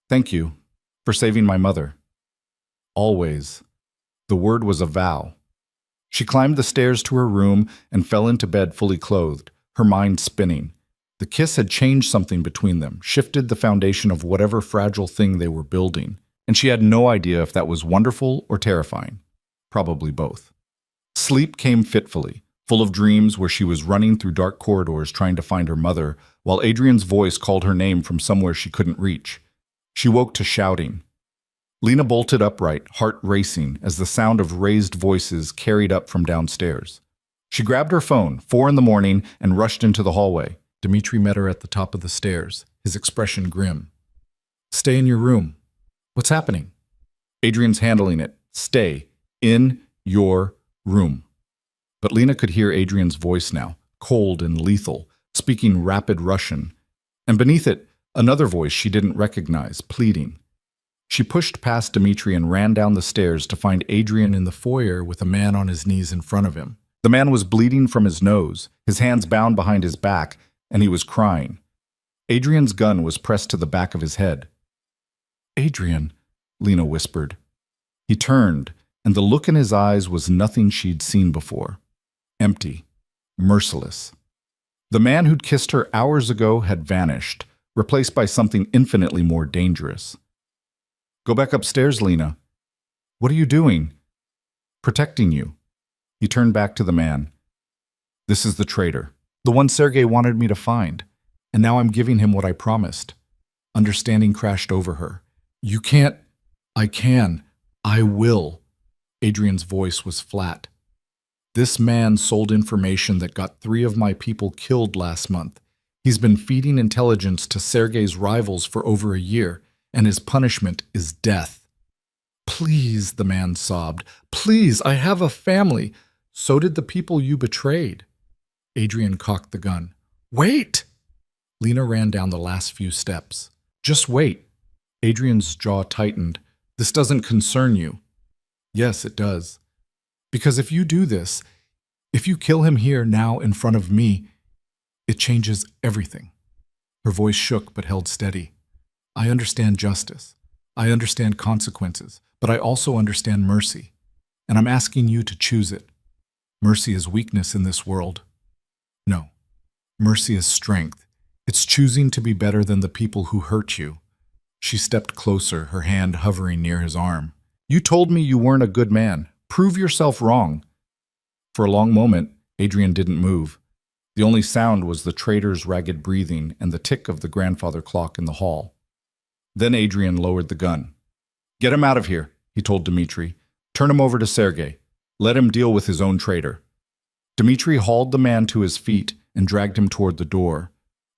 Thank you for saving my mother. Always. The word was a vow. She climbed the stairs to her room and fell into bed fully clothed, her mind spinning. The kiss had changed something between them, shifted the foundation of whatever fragile thing they were building, and she had no idea if that was wonderful or terrifying. Probably both. Sleep came fitfully, full of dreams where she was running through dark corridors trying to find her mother, while Adrian's voice called her name from somewhere she couldn't reach. She woke to shouting. Lena bolted upright, heart racing, as the sound of raised voices carried up from downstairs. She grabbed her phone, 4 in the morning, and rushed into the hallway. Dmitri met her at the top of the stairs, his expression grim. Stay in your room. What's happening? Adrian's handling it. Stay in your room. But Lena could hear Adrian's voice now, cold and lethal, speaking rapid Russian. And beneath it, another voice she didn't recognize, pleading. She pushed past Dmitri and ran down the stairs to find Adrian in the foyer with a man on his knees in front of him. The man was bleeding from his nose, his hands bound behind his back, and he was crying. Adrian's gun was pressed to the back of his head. Adrian, Lena whispered. He turned, and the look in his eyes was nothing she'd seen before. Empty, merciless. The man who'd kissed her hours ago had vanished, replaced by something infinitely more dangerous. Go back upstairs, Lena. What are you doing? Protecting you. He turned back to the man. This is the traitor, the one Sergei wanted me to find, and now I'm giving him what I promised. Understanding crashed over her. You can't. I can. I will. Adrian's voice was flat. This man sold information that got 3 of my people killed last month. He's been feeding intelligence to Sergei's rivals for over a year, and his punishment is death. Please, the man sobbed. Please, I have a family. So did the people you betrayed. Adrian cocked the gun. Wait! Lena ran down the last few steps. Just wait. Adrian's jaw tightened. This doesn't concern you. Yes, it does. Because if you do this, if you kill him here now in front of me, it changes everything. Her voice shook but held steady. I understand justice. I understand consequences, but I also understand mercy. And I'm asking you to choose it. Mercy is weakness in this world. No. Mercy is strength. It's choosing to be better than the people who hurt you. She stepped closer, her hand hovering near his arm. You told me you weren't a good man. Prove yourself wrong. For a long moment, Adrian didn't move. The only sound was the traitor's ragged breathing and the tick of the grandfather clock in the hall. Then Adrian lowered the gun. Get him out of here, he told Dmitri. Turn him over to Sergei. Let him deal with his own traitor. Dmitri hauled the man to his feet and dragged him toward the door.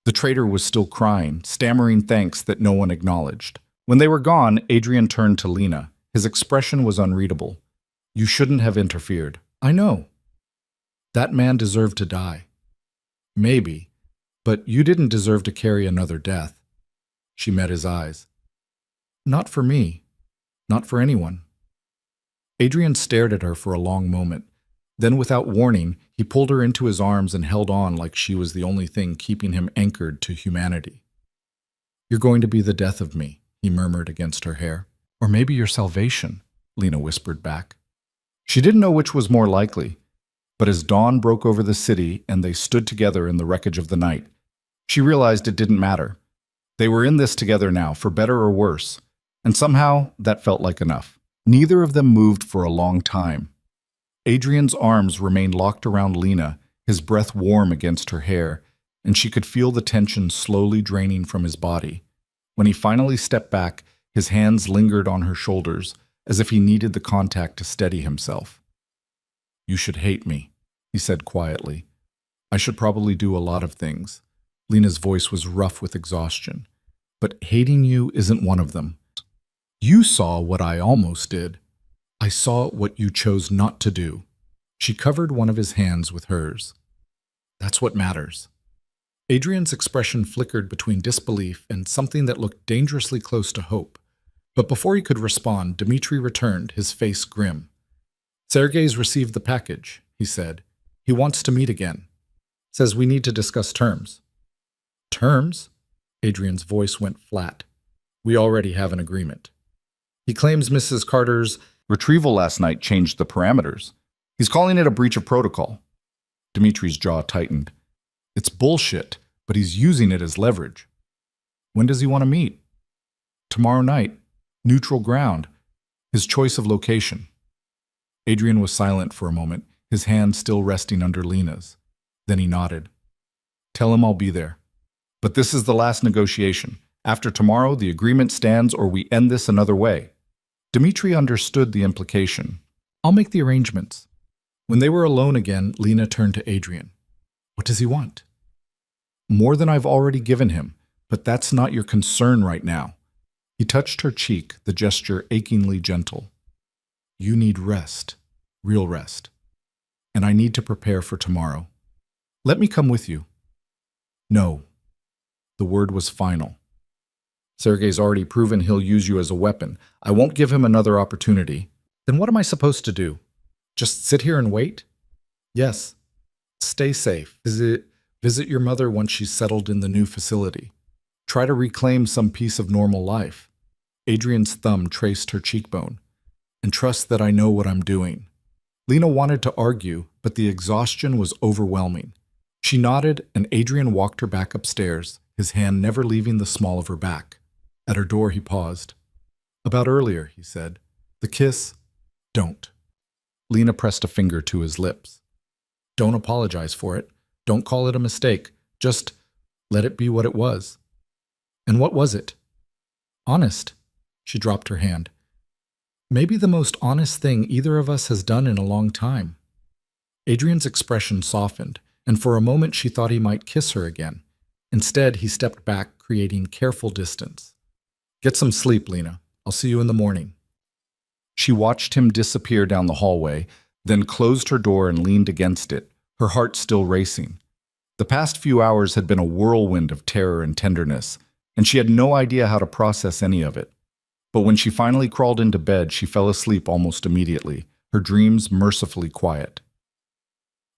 The traitor was still crying, stammering thanks that no one acknowledged. When they were gone, Adrian turned to Lena. His expression was unreadable. You shouldn't have interfered. I know. That man deserved to die. Maybe, but you didn't deserve to carry another death. She met his eyes. Not for me. Not for anyone. Adrian stared at her for a long moment. Then, without warning, he pulled her into his arms and held on like she was the only thing keeping him anchored to humanity. You're going to be the death of me, he murmured against her hair. Or maybe your salvation, Lena whispered back. She didn't know which was more likely, but as dawn broke over the city and they stood together in the wreckage of the night, she realized it didn't matter. They were in this together now, for better or worse, and somehow that felt like enough. Neither of them moved for a long time. Adrian's arms remained locked around Lena, his breath warm against her hair, and she could feel the tension slowly draining from his body. When he finally stepped back, his hands lingered on her shoulders, as if he needed the contact to steady himself. You should hate me, he said quietly. I should probably do a lot of things. Lena's voice was rough with exhaustion. But hating you isn't one of them. You saw what I almost did. I saw what you chose not to do. She covered one of his hands with hers. That's what matters. Adrian's expression flickered between disbelief and something that looked dangerously close to hope. But before he could respond, Dmitri returned, his face grim. Sergei's received the package, he said. He wants to meet again. Says we need to discuss terms. Terms? Adrian's voice went flat. We already have an agreement. He claims Mrs. Carter's retrieval last night changed the parameters. He's calling it a breach of protocol. Dimitri's jaw tightened. It's bullshit, but he's using it as leverage. When does he want to meet? Tomorrow night. Neutral ground. His choice of location. Adrian was silent for a moment, his hand still resting under Lena's. Then he nodded. Tell him I'll be there. But this is the last negotiation. After tomorrow, the agreement stands or we end this another way. Dimitri understood the implication. I'll make the arrangements. When they were alone again, Lena turned to Adrian. What does he want? More than I've already given him, but that's not your concern right now. He touched her cheek, the gesture achingly gentle. You need rest, real rest. And I need to prepare for tomorrow. Let me come with you. No. The word was final. Sergei's already proven he'll use you as a weapon. I won't give him another opportunity. Then what am I supposed to do? Just sit here and wait? Yes. Stay safe. Visit your mother once she's settled in the new facility. Try to reclaim some piece of normal life. Adrian's thumb traced her cheekbone. And trust that I know what I'm doing. Lena wanted to argue, but the exhaustion was overwhelming. She nodded, and Adrian walked her back upstairs, his hand never leaving the small of her back. At her door, he paused. About earlier, he said. The kiss? Don't. Lena pressed a finger to his lips. Don't apologize for it. Don't call it a mistake. Just let it be what it was. And what was it? Honest. She dropped her hand. Maybe the most honest thing either of us has done in a long time. Adrian's expression softened, and for a moment she thought he might kiss her again. Instead, he stepped back, creating careful distance. Get some sleep, Lena. I'll see you in the morning. She watched him disappear down the hallway, then closed her door and leaned against it, her heart still racing. The past few hours had been a whirlwind of terror and tenderness, and she had no idea how to process any of it. But when she finally crawled into bed, she fell asleep almost immediately, her dreams mercifully quiet.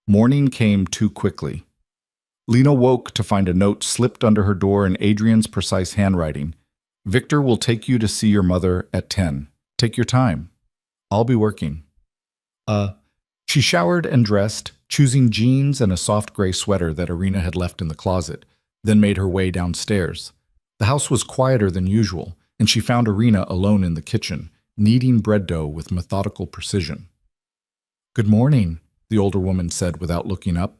Morning came too quickly. Lena woke to find a note slipped under her door in Adrian's precise handwriting. Victor will take you to see your mother at 10. Take your time. I'll be working. She showered and dressed, choosing jeans and a soft gray sweater that Irina had left in the closet, then made her way downstairs. The house was quieter than usual, and she found Irina alone in the kitchen, kneading bread dough with methodical precision. Good morning, the older woman said without looking up.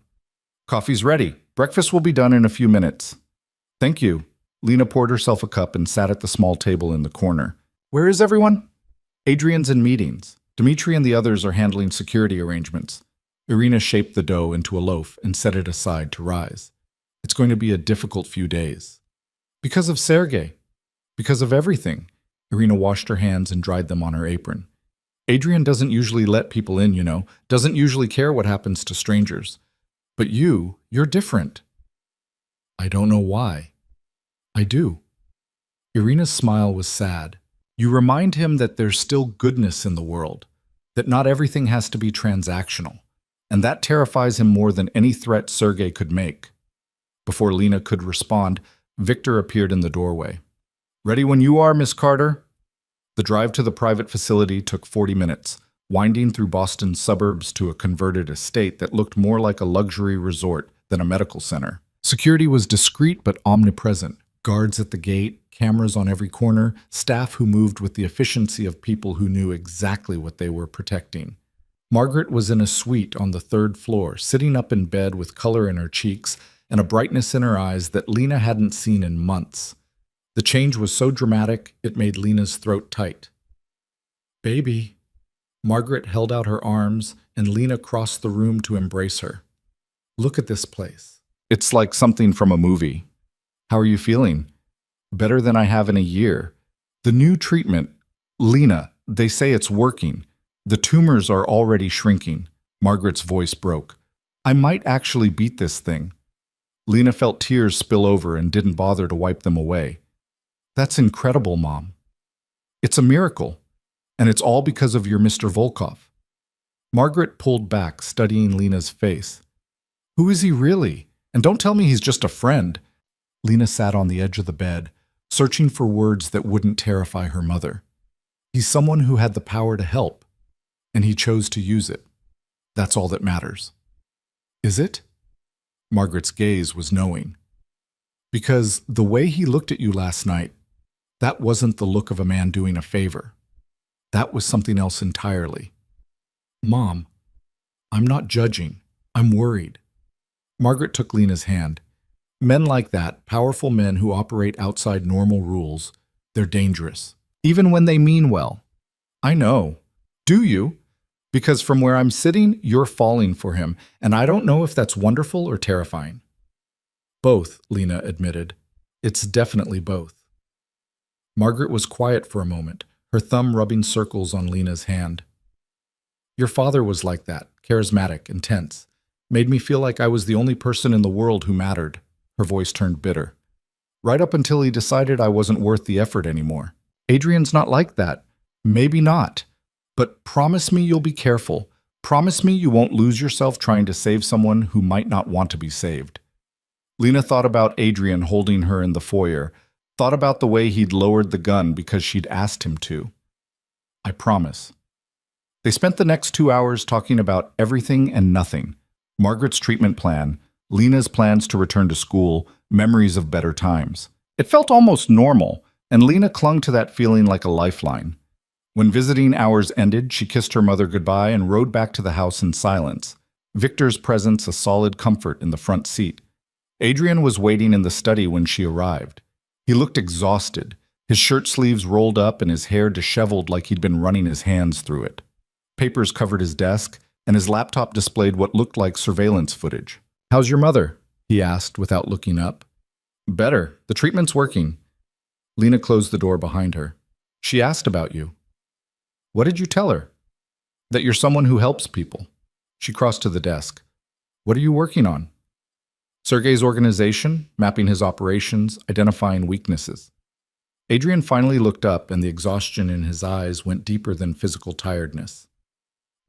Coffee's ready. Breakfast will be done in a few minutes. Thank you. Lena poured herself a cup and sat at the small table in the corner. Where is everyone? Adrian's in meetings. Dimitri and the others are handling security arrangements. Irina shaped the dough into a loaf and set it aside to rise. It's going to be a difficult few days. Because of Sergei. Because of everything. Irina washed her hands and dried them on her apron. Adrian doesn't usually let people in, doesn't usually care what happens to strangers. But you're different. I don't know why. I do. Irina's smile was sad. You remind him that there's still goodness in the world, that not everything has to be transactional, and that terrifies him more than any threat Sergei could make. Before Lena could respond, Victor appeared in the doorway. Ready when you are, Miss Carter. The drive to the private facility took 40 minutes, winding through Boston's suburbs to a converted estate that looked more like a luxury resort than a medical center. Security was discreet but omnipresent. Guards at the gate, cameras on every corner, staff who moved with the efficiency of people who knew exactly what they were protecting. Margaret was in a suite on the 3rd floor, sitting up in bed with color in her cheeks and a brightness in her eyes that Lena hadn't seen in months. The change was so dramatic, it made Lena's throat tight. Baby. Margaret held out her arms, and Lena crossed the room to embrace her. Look at this place. It's like something from a movie. How are you feeling? Better than I have in a year. The new treatment, Lena, they say it's working. The tumors are already shrinking. Margaret's voice broke. I might actually beat this thing. Lena felt tears spill over and didn't bother to wipe them away. That's incredible, Mom. It's a miracle, and it's all because of your Mr. Volkov. Margaret pulled back, studying Lena's face. Who is he really? And don't tell me he's just a friend. Lena sat on the edge of the bed, searching for words that wouldn't terrify her mother. He's someone who had the power to help, and he chose to use it. That's all that matters. Is it? Margaret's gaze was knowing. Because the way he looked at you last night, that wasn't the look of a man doing a favor. That was something else entirely. Mom, I'm not judging. I'm worried. Margaret took Lena's hand. Men like that, powerful men who operate outside normal rules, they're dangerous. Even when they mean well. I know. Do you? Because from where I'm sitting, you're falling for him, and I don't know if that's wonderful or terrifying. Both, Lena admitted. It's definitely both. Margaret was quiet for a moment, her thumb rubbing circles on Lena's hand. Your father was like that, charismatic, intense. Made me feel like I was the only person in the world who mattered. Her voice turned bitter. Right up until he decided I wasn't worth the effort anymore. Adrian's not like that. Maybe not. But promise me you'll be careful. Promise me you won't lose yourself trying to save someone who might not want to be saved. Lena thought about Adrian holding her in the foyer, thought about the way he'd lowered the gun because she'd asked him to. I promise. They spent the next 2 hours talking about everything and nothing. Margaret's treatment plan, Lena's plans to return to school, memories of better times. It felt almost normal, and Lena clung to that feeling like a lifeline. When visiting hours ended, she kissed her mother goodbye and rode back to the house in silence, Victor's presence a solid comfort in the front seat. Adrian was waiting in the study when she arrived. He looked exhausted, his shirt sleeves rolled up and his hair disheveled like he'd been running his hands through it. Papers covered his desk, and his laptop displayed what looked like surveillance footage. How's your mother? He asked without looking up. Better. The treatment's working. Lena closed the door behind her. She asked about you. What did you tell her? That you're someone who helps people. She crossed to the desk. What are you working on? Sergei's organization, mapping his operations, identifying weaknesses. Adrian finally looked up, and the exhaustion in his eyes went deeper than physical tiredness.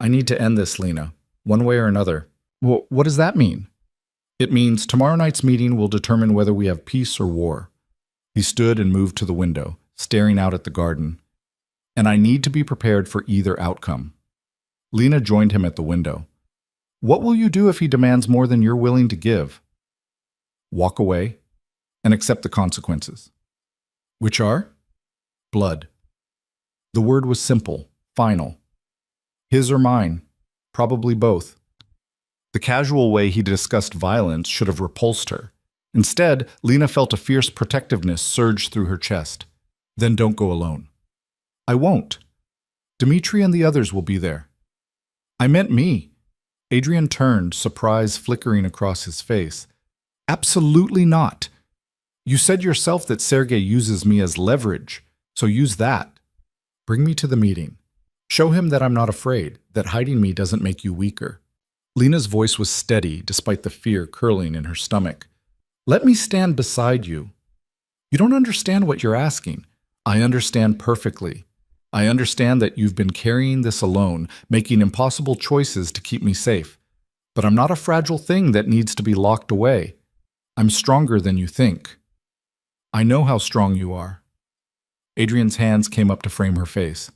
I need to end this, Lena, one way or another. What does that mean? It means tomorrow night's meeting will determine whether we have peace or war. He stood and moved to the window, staring out at the garden. And I need to be prepared for either outcome. Lena joined him at the window. What will you do if he demands more than you're willing to give? Walk away and accept the consequences. Which are? Blood. The word was simple, final. His or mine? Probably both. The casual way he discussed violence should have repulsed her. Instead, Lena felt a fierce protectiveness surge through her chest. Then don't go alone. I won't. Dmitri and the others will be there. I meant me. Adrian turned, surprise flickering across his face. Absolutely not. You said yourself that Sergei uses me as leverage, so use that. Bring me to the meeting. Show him that I'm not afraid, that hiding me doesn't make you weaker. Lena's voice was steady, despite the fear curling in her stomach. Let me stand beside you. You don't understand what you're asking. I understand perfectly. I understand that you've been carrying this alone, making impossible choices to keep me safe. But I'm not a fragile thing that needs to be locked away. I'm stronger than you think. I know how strong you are. Adrian's hands came up to frame her face.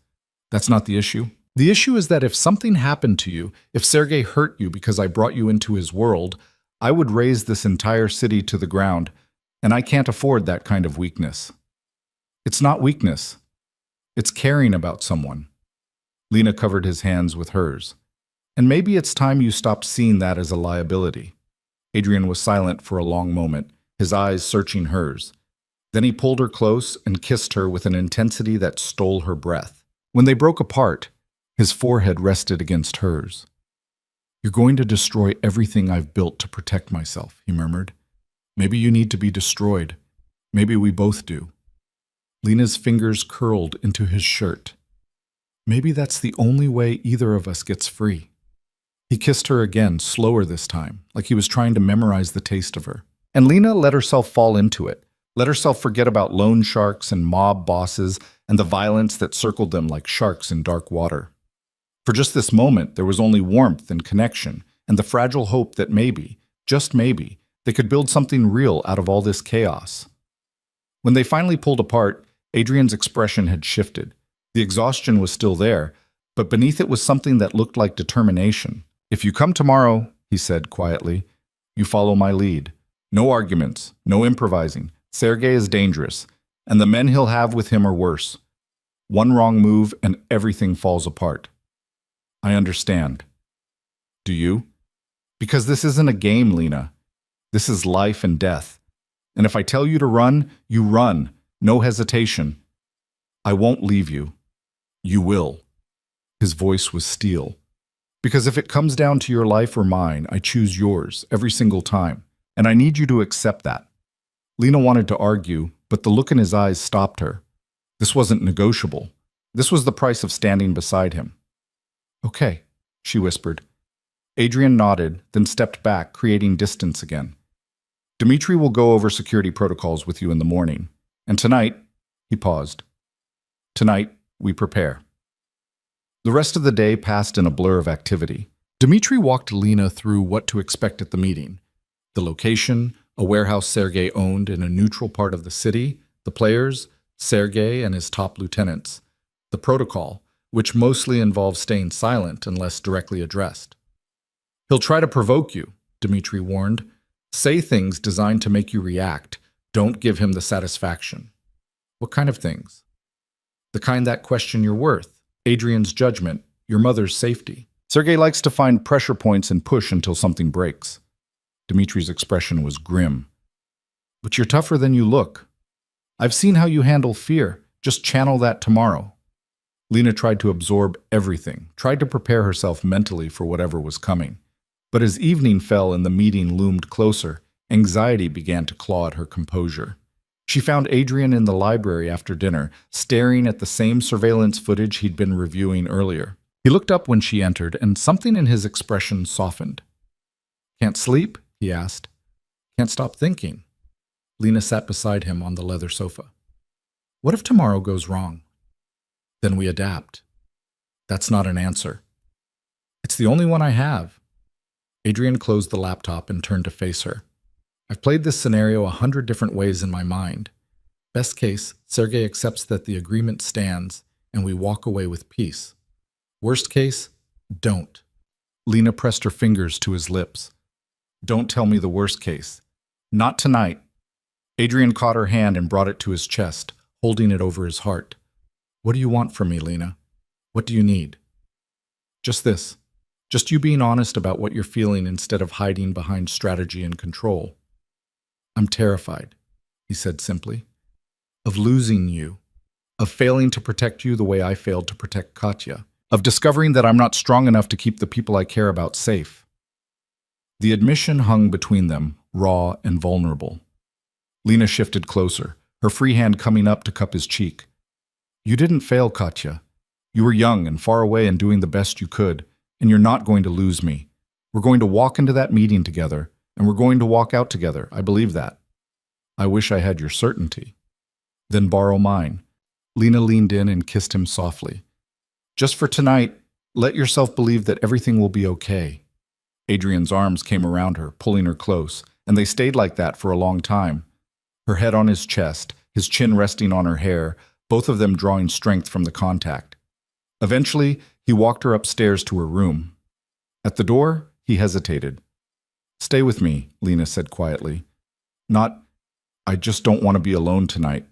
That's not the issue. The issue is that if something happened to you, if Sergei hurt you because I brought you into his world, I would raze this entire city to the ground, and I can't afford that kind of weakness. It's not weakness. It's caring about someone. Lena covered his hands with hers. And maybe it's time you stopped seeing that as a liability. Adrian was silent for a long moment, his eyes searching hers. Then he pulled her close and kissed her with an intensity that stole her breath. When they broke apart, his forehead rested against hers. You're going to destroy everything I've built to protect myself, he murmured. Maybe you need to be destroyed. Maybe we both do. Lena's fingers curled into his shirt. Maybe that's the only way either of us gets free. He kissed her again, slower this time, like he was trying to memorize the taste of her. And Lena let herself fall into it, let herself forget about loan sharks and mob bosses and the violence that circled them like sharks in dark water. For just this moment, there was only warmth and connection, and the fragile hope that maybe, just maybe, They could build something real out of all this chaos. When they finally pulled apart, Adrian's expression had shifted. The exhaustion was still there, but beneath it was something that looked like determination. "If you come tomorrow," he said quietly, "you follow my lead. No arguments, no improvising. Sergei is dangerous, and the men he'll have with him are worse. One wrong move and everything falls apart." "I understand." "Do you?" "Because this isn't a game, Lena. This is life and death. And if I tell you to run, you run. No hesitation. I won't leave you. You will." His voice was steel. "Because if it comes down to your life or mine, I choose yours every single time. And I need you to accept that." Lena wanted to argue, but the look in his eyes stopped her. This wasn't negotiable. This was the price of standing beside him. "Okay," she whispered. Adrian nodded, then stepped back, creating distance again. "Dmitri will go over security protocols with you in the morning. And tonight," he paused, "tonight we prepare." The rest of the day passed in a blur of activity. Dmitri walked Lena through what to expect at the meeting. The location, a warehouse Sergei owned in a neutral part of the city, the players, Sergei and his top lieutenants, the protocol, which mostly involves staying silent unless directly addressed. "He'll try to provoke you," Dmitri warned. "Say things designed to make you react. Don't give him the satisfaction." "What kind of things?" "The kind that question your worth, Adrian's judgment, your mother's safety. Sergei likes to find pressure points and push until something breaks." Dmitri's expression was grim. "But you're tougher than you look. I've seen how you handle fear. Just channel that tomorrow." Lena tried to absorb everything, tried to prepare herself mentally for whatever was coming. But as evening fell and the meeting loomed closer, anxiety began to claw at her composure. She found Adrian in the library after dinner, staring at the same surveillance footage he'd been reviewing earlier. He looked up when she entered, and something in his expression softened. "Can't sleep?" he asked. "Can't stop thinking." Lena sat beside him on the leather sofa. "What if tomorrow goes wrong?" "Then we adapt." "That's not an answer." "It's the only one I have." Adrian closed the laptop and turned to face her. "I've played this scenario 100 different ways in my mind. Best case, Sergei accepts that the agreement stands and we walk away with peace. Worst case, don't." Lena pressed her fingers to his lips. "Don't tell me the worst case. Not tonight." Adrian caught her hand and brought it to his chest, holding it over his heart. "What do you want from me, Lena? What do you need?" "Just this. Just you being honest about what you're feeling instead of hiding behind strategy and control." "I'm terrified," he said simply. "Of losing you. Of failing to protect you the way I failed to protect Katya. Of discovering that I'm not strong enough to keep the people I care about safe." The admission hung between them, raw and vulnerable. Lena shifted closer, her free hand coming up to cup his cheek. "You didn't fail, Katya. You were young and far away and doing the best you could, and you're not going to lose me. We're going to walk into that meeting together, and we're going to walk out together. I believe that. I wish I had your certainty." "Then borrow mine." Lena leaned in and kissed him softly. "Just for tonight, let yourself believe that everything will be okay." Adrian's arms came around her, pulling her close, and they stayed like that for a long time. Her head on his chest, his chin resting on her hair, both of them drawing strength from the contact. Eventually, he walked her upstairs to her room. At the door, he hesitated. "Stay with me," Lena said quietly. I just don't want to be alone tonight."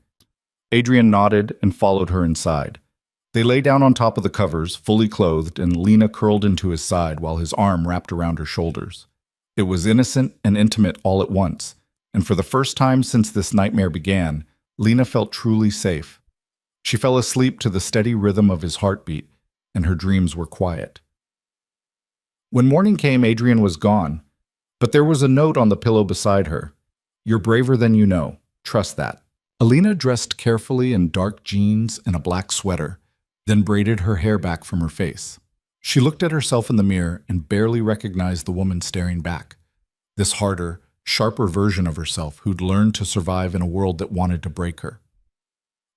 Adrian nodded and followed her inside. They lay down on top of the covers, fully clothed, and Lena curled into his side while his arm wrapped around her shoulders. It was innocent and intimate all at once, and for the first time since this nightmare began, Lena felt truly safe. She fell asleep to the steady rhythm of his heartbeat, and her dreams were quiet. When morning came, Adrian was gone, but there was a note on the pillow beside her. "You're braver than you know. Trust that." Alina dressed carefully in dark jeans and a black sweater, then braided her hair back from her face. She looked at herself in the mirror and barely recognized the woman staring back. This harder, sharper version of herself who'd learned to survive in a world that wanted to break her.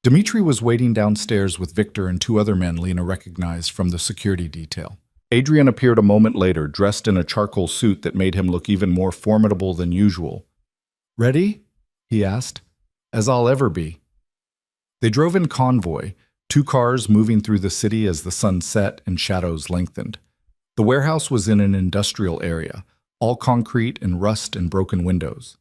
Dmitri was waiting downstairs with Victor and two other men Lena recognized from the security detail. Adrian appeared a moment later, dressed in a charcoal suit that made him look even more formidable than usual, Ready? He asked. As I'll ever be. They drove in convoy, two cars moving through the city as the sun set and shadows lengthened. The warehouse was in an industrial area, all concrete and rust and broken windows.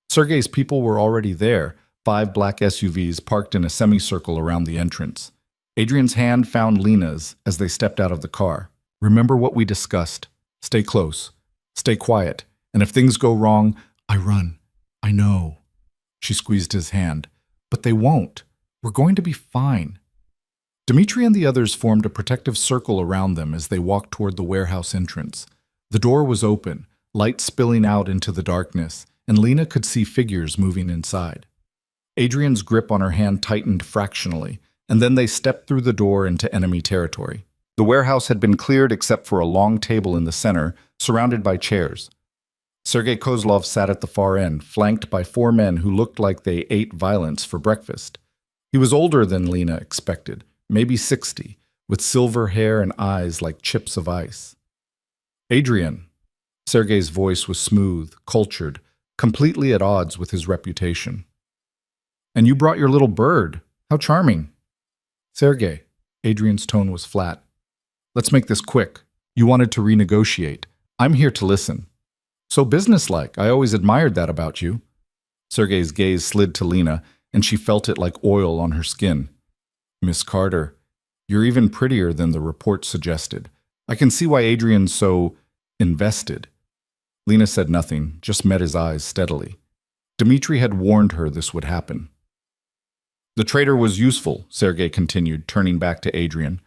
Sergei's people were already there, 5 black SUVs parked in a semicircle around the entrance. Adrian's hand found Lena's as they stepped out of the car. Remember what we discussed. Stay close. Stay quiet. And if things go wrong, I run. I know. She squeezed his hand. But they won't. We're going to be fine. Dmitri and the others formed a protective circle around them as they walked toward the warehouse entrance. The door was open, light spilling out into the darkness, and Lena could see figures moving inside. Adrian's grip on her hand tightened fractionally, and then they stepped through the door into enemy territory. The warehouse had been cleared except for a long table in the center, surrounded by chairs. Sergei Kozlov sat at the far end, flanked by 4 men who looked like they ate violence for breakfast. He was older than Lena expected, maybe 60, with silver hair and eyes like chips of ice. Adrian. Sergei's voice was smooth, cultured, completely at odds with his reputation. And you brought your little bird. How charming. Sergei. Adrian's tone was flat. Let's make this quick. You wanted to renegotiate. I'm here to listen. So businesslike. I always admired that about you. Sergei's gaze slid to Lena, and she felt it like oil on her skin. Miss Carter, you're even prettier than the report suggested. I can see why Adrian's so invested. Lena said nothing, just met his eyes steadily. Dmitri had warned her this would happen. The traitor was useful, Sergei continued, turning back to Adrian,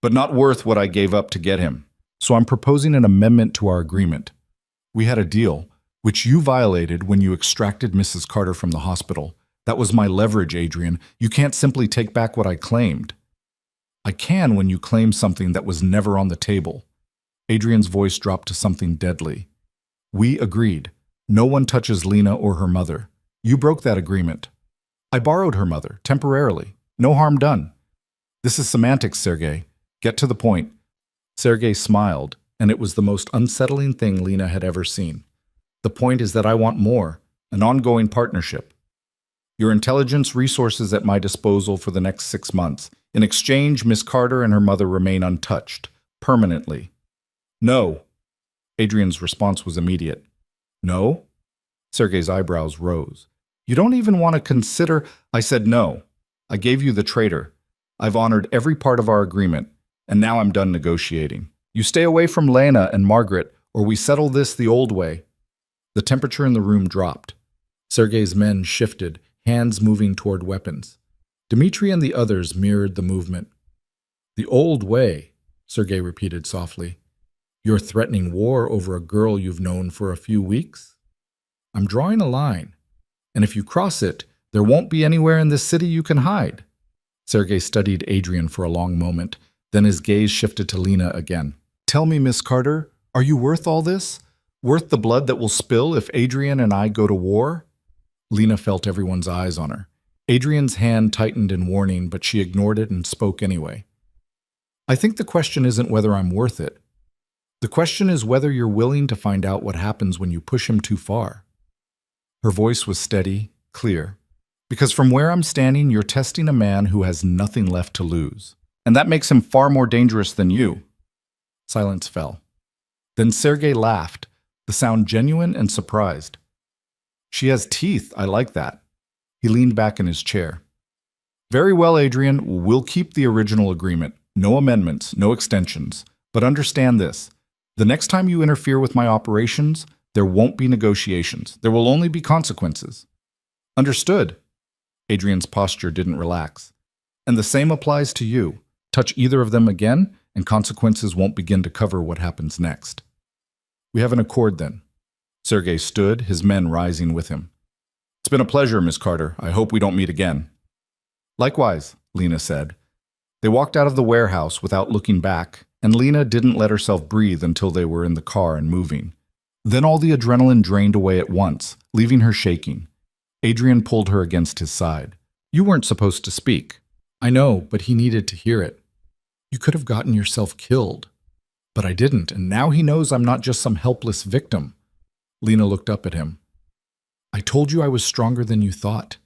but not worth what I gave up to get him. So I'm proposing an amendment to our agreement. We had a deal, which you violated when you extracted Mrs. Carter from the hospital. That was my leverage, Adrian. You can't simply take back what I claimed. I can when you claim something that was never on the table. Adrian's voice dropped to something deadly. We agreed. No one touches Lena or her mother. You broke that agreement. I borrowed her mother, temporarily. No harm done. This is semantics, Sergei. Get to the point. Sergei smiled, and it was the most unsettling thing Lena had ever seen. The point is that I want more, an ongoing partnership. Your intelligence resources at my disposal for the next 6 months. In exchange, Miss Carter and her mother remain untouched, permanently. No. Adrian's response was immediate. No? Sergei's eyebrows rose. You don't even want to consider... I said no. I gave you the traitor. I've honored every part of our agreement, and now I'm done negotiating. You stay away from Lena and Margaret, or we settle this the old way. The temperature in the room dropped. Sergei's men shifted, hands moving toward weapons. Dmitri and the others mirrored the movement. The old way, Sergei repeated softly. You're threatening war over a girl you've known for a few weeks? I'm drawing a line, and if you cross it, there won't be anywhere in this city you can hide. Sergei studied Adrian for a long moment, then his gaze shifted to Lena again. Tell me, Miss Carter, are you worth all this? Worth the blood that will spill if Adrian and I go to war? Lena felt everyone's eyes on her. Adrian's hand tightened in warning, but she ignored it and spoke anyway. I think the question isn't whether I'm worth it. The question is whether you're willing to find out what happens when you push him too far. Her voice was steady, clear. Because from where I'm standing, you're testing a man who has nothing left to lose. And that makes him far more dangerous than you. Silence fell. Then Sergei laughed, the sound genuine and surprised. She has teeth, I like that. He leaned back in his chair. Very well, Adrian, we'll keep the original agreement. No amendments, no extensions. But understand this. The next time you interfere with my operations, there won't be negotiations. There will only be consequences. Understood. Adrian's posture didn't relax. And the same applies to you. Touch either of them again, and consequences won't begin to cover what happens next. We have an accord then. Sergei stood, his men rising with him. It's been a pleasure, Miss Carter. I hope we don't meet again. Likewise, Lena said. They walked out of the warehouse without looking back, and Lena didn't let herself breathe until they were in the car and moving. Then all the adrenaline drained away at once, leaving her shaking. Adrian pulled her against his side. You weren't supposed to speak. I know, but he needed to hear it. You could have gotten yourself killed. But I didn't, and now he knows I'm not just some helpless victim. Lena looked up at him. I told you I was stronger than you thought.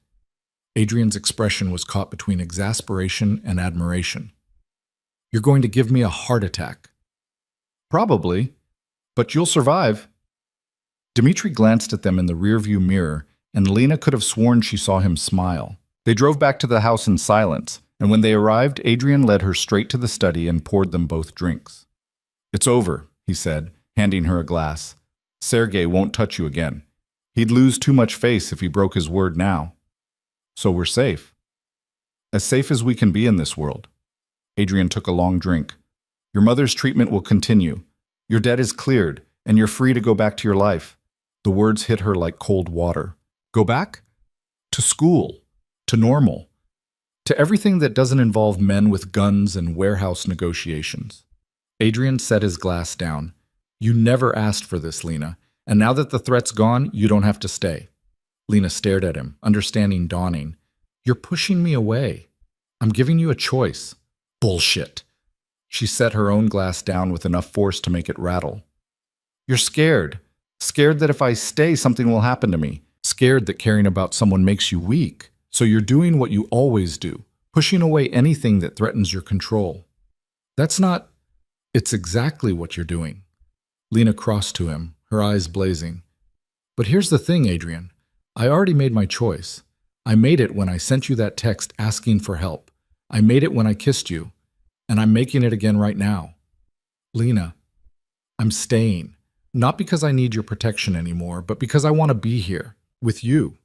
Adrian's expression was caught between exasperation and admiration. You're going to give me a heart attack. Probably, but you'll survive. Dmitri glanced at them in the rearview mirror, and Lena could have sworn she saw him smile. They drove back to the house in silence, and when they arrived, Adrian led her straight to the study and poured them both drinks. It's over, he said, handing her a glass. Sergei won't touch you again. He'd lose too much face if he broke his word now. So we're safe. As safe as we can be in this world. Adrian took a long drink. Your mother's treatment will continue. Your debt is cleared, and you're free to go back to your life. The words hit her like cold water. Go back? To school. To normal. To everything that doesn't involve men with guns and warehouse negotiations. Adrian set his glass down. You never asked for this, Lena. And now that the threat's gone, you don't have to stay. Lena stared at him, understanding dawning. You're pushing me away. I'm giving you a choice. Bullshit. She set her own glass down with enough force to make it rattle. You're scared. Scared that if I stay, something will happen to me. Scared that caring about someone makes you weak. So you're doing what you always do, pushing away anything that threatens your control. That's not... It's exactly what you're doing. Lena crossed to him, her eyes blazing. But here's the thing, Adrian. I already made my choice. I made it when I sent you that text asking for help. I made it when I kissed you. And I'm making it again right now. Lena, I'm staying. Not because I need your protection anymore, but because I want to be here, with you.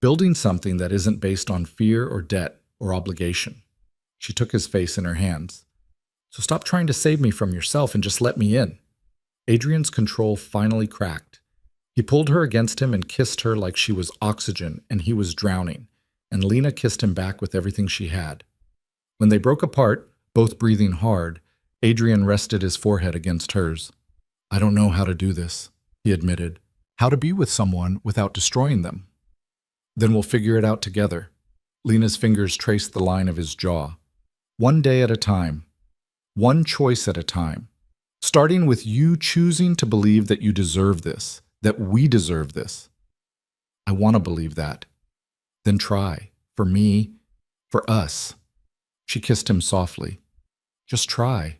Building something that isn't based on fear or debt or obligation. She took his face in her hands. So stop trying to save me from yourself and just let me in. Adrian's control finally cracked. He pulled her against him and kissed her like she was oxygen and he was drowning, and Lena kissed him back with everything she had. When they broke apart, both breathing hard, Adrian rested his forehead against hers. I don't know how to do this, he admitted. How to be with someone without destroying them. Then we'll figure it out together. Lena's fingers traced the line of his jaw. One day at a time. One choice at a time. Starting with you choosing to believe that you deserve this, that we deserve this. I want to believe that. Then try. For me. For us. She kissed him softly. Just try.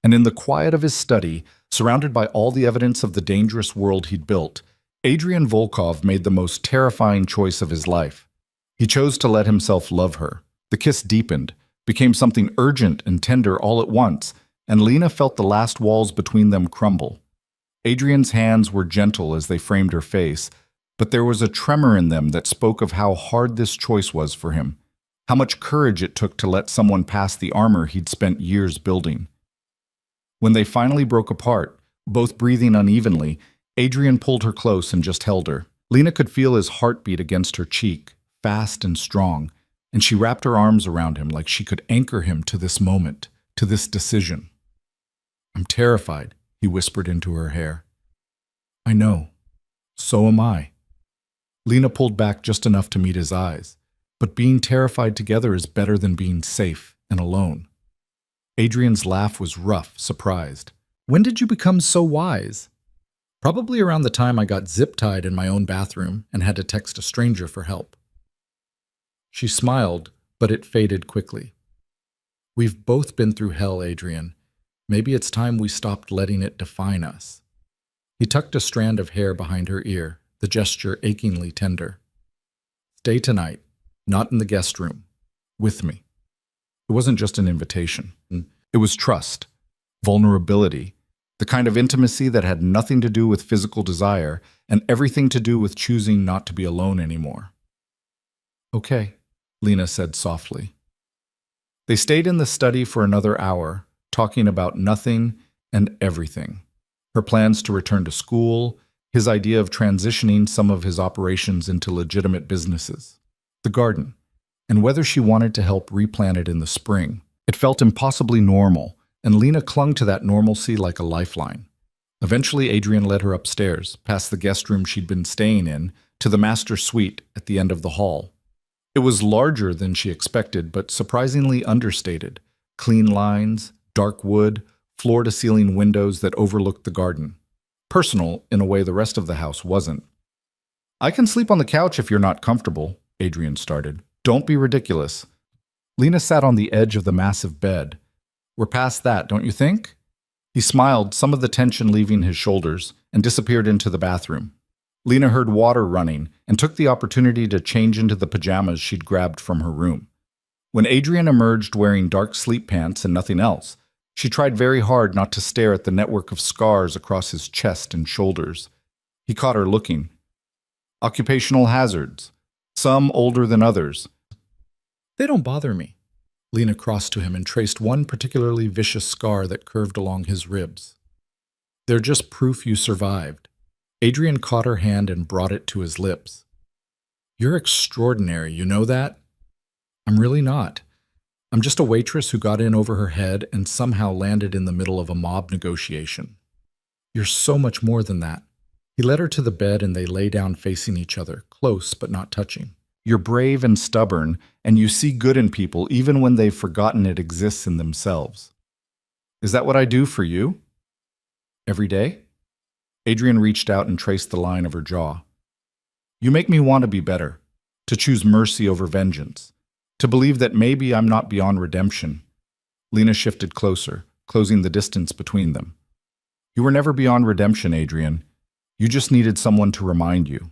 And in the quiet of his study, surrounded by all the evidence of the dangerous world he'd built, Adrian Volkov made the most terrifying choice of his life. He chose to let himself love her. The kiss deepened, became something urgent and tender all at once, and Lena felt the last walls between them crumble. Adrian's hands were gentle as they framed her face, but there was a tremor in them that spoke of how hard this choice was for him, how much courage it took to let someone pass the armor he'd spent years building. When they finally broke apart, both breathing unevenly, Adrian pulled her close and just held her. Lena could feel his heartbeat against her cheek, fast and strong, and she wrapped her arms around him like she could anchor him to this moment, to this decision. I'm terrified, he whispered into her hair. I know. So am I. Lena pulled back just enough to meet his eyes, but being terrified together is better than being safe and alone. Adrian's laugh was rough, surprised. When did you become so wise? Probably around the time I got zip-tied in my own bathroom and had to text a stranger for help. She smiled, but it faded quickly. We've both been through hell, Adrian. Maybe it's time we stopped letting it define us. He tucked a strand of hair behind her ear, the gesture achingly tender. Stay tonight, not in the guest room, with me. It wasn't just an invitation. It was trust, vulnerability, the kind of intimacy that had nothing to do with physical desire and everything to do with choosing not to be alone anymore. Okay, Lena said softly. They stayed in the study for another hour, talking about nothing and everything. Her plans to return to school, his idea of transitioning some of his operations into legitimate businesses, the garden, and whether she wanted to help replant it in the spring. It felt impossibly normal, and Lena clung to that normalcy like a lifeline. Eventually, Adrian led her upstairs, past the guest room she'd been staying in, to the master suite at the end of the hall. It was larger than she expected, but surprisingly understated. Clean lines, dark wood, floor-to-ceiling windows that overlooked the garden. Personal in a way the rest of the house wasn't. I can sleep on the couch if you're not comfortable, Adrian started. Don't be ridiculous. Lena sat on the edge of the massive bed. We're past that, don't you think? He smiled, some of the tension leaving his shoulders, and disappeared into the bathroom. Lena heard water running and took the opportunity to change into the pajamas she'd grabbed from her room. When Adrian emerged wearing dark sleep pants and nothing else, she tried very hard not to stare at the network of scars across his chest and shoulders. He caught her looking. Occupational hazards, some older than others. They don't bother me. Lena crossed to him and traced one particularly vicious scar that curved along his ribs. They're just proof you survived. Adrian caught her hand and brought it to his lips. You're extraordinary, you know that? I'm really not. I'm just a waitress who got in over her head and somehow landed in the middle of a mob negotiation. You're so much more than that. He led her to the bed and they lay down facing each other, close but not touching. You're brave and stubborn, and you see good in people even when they've forgotten it exists in themselves. Is that what I do for you? Every day? Adrian reached out and traced the line of her jaw. You make me want to be better, to choose mercy over vengeance, to believe that maybe I'm not beyond redemption. Lena shifted closer, closing the distance between them. You were never beyond redemption, Adrian. You just needed someone to remind you.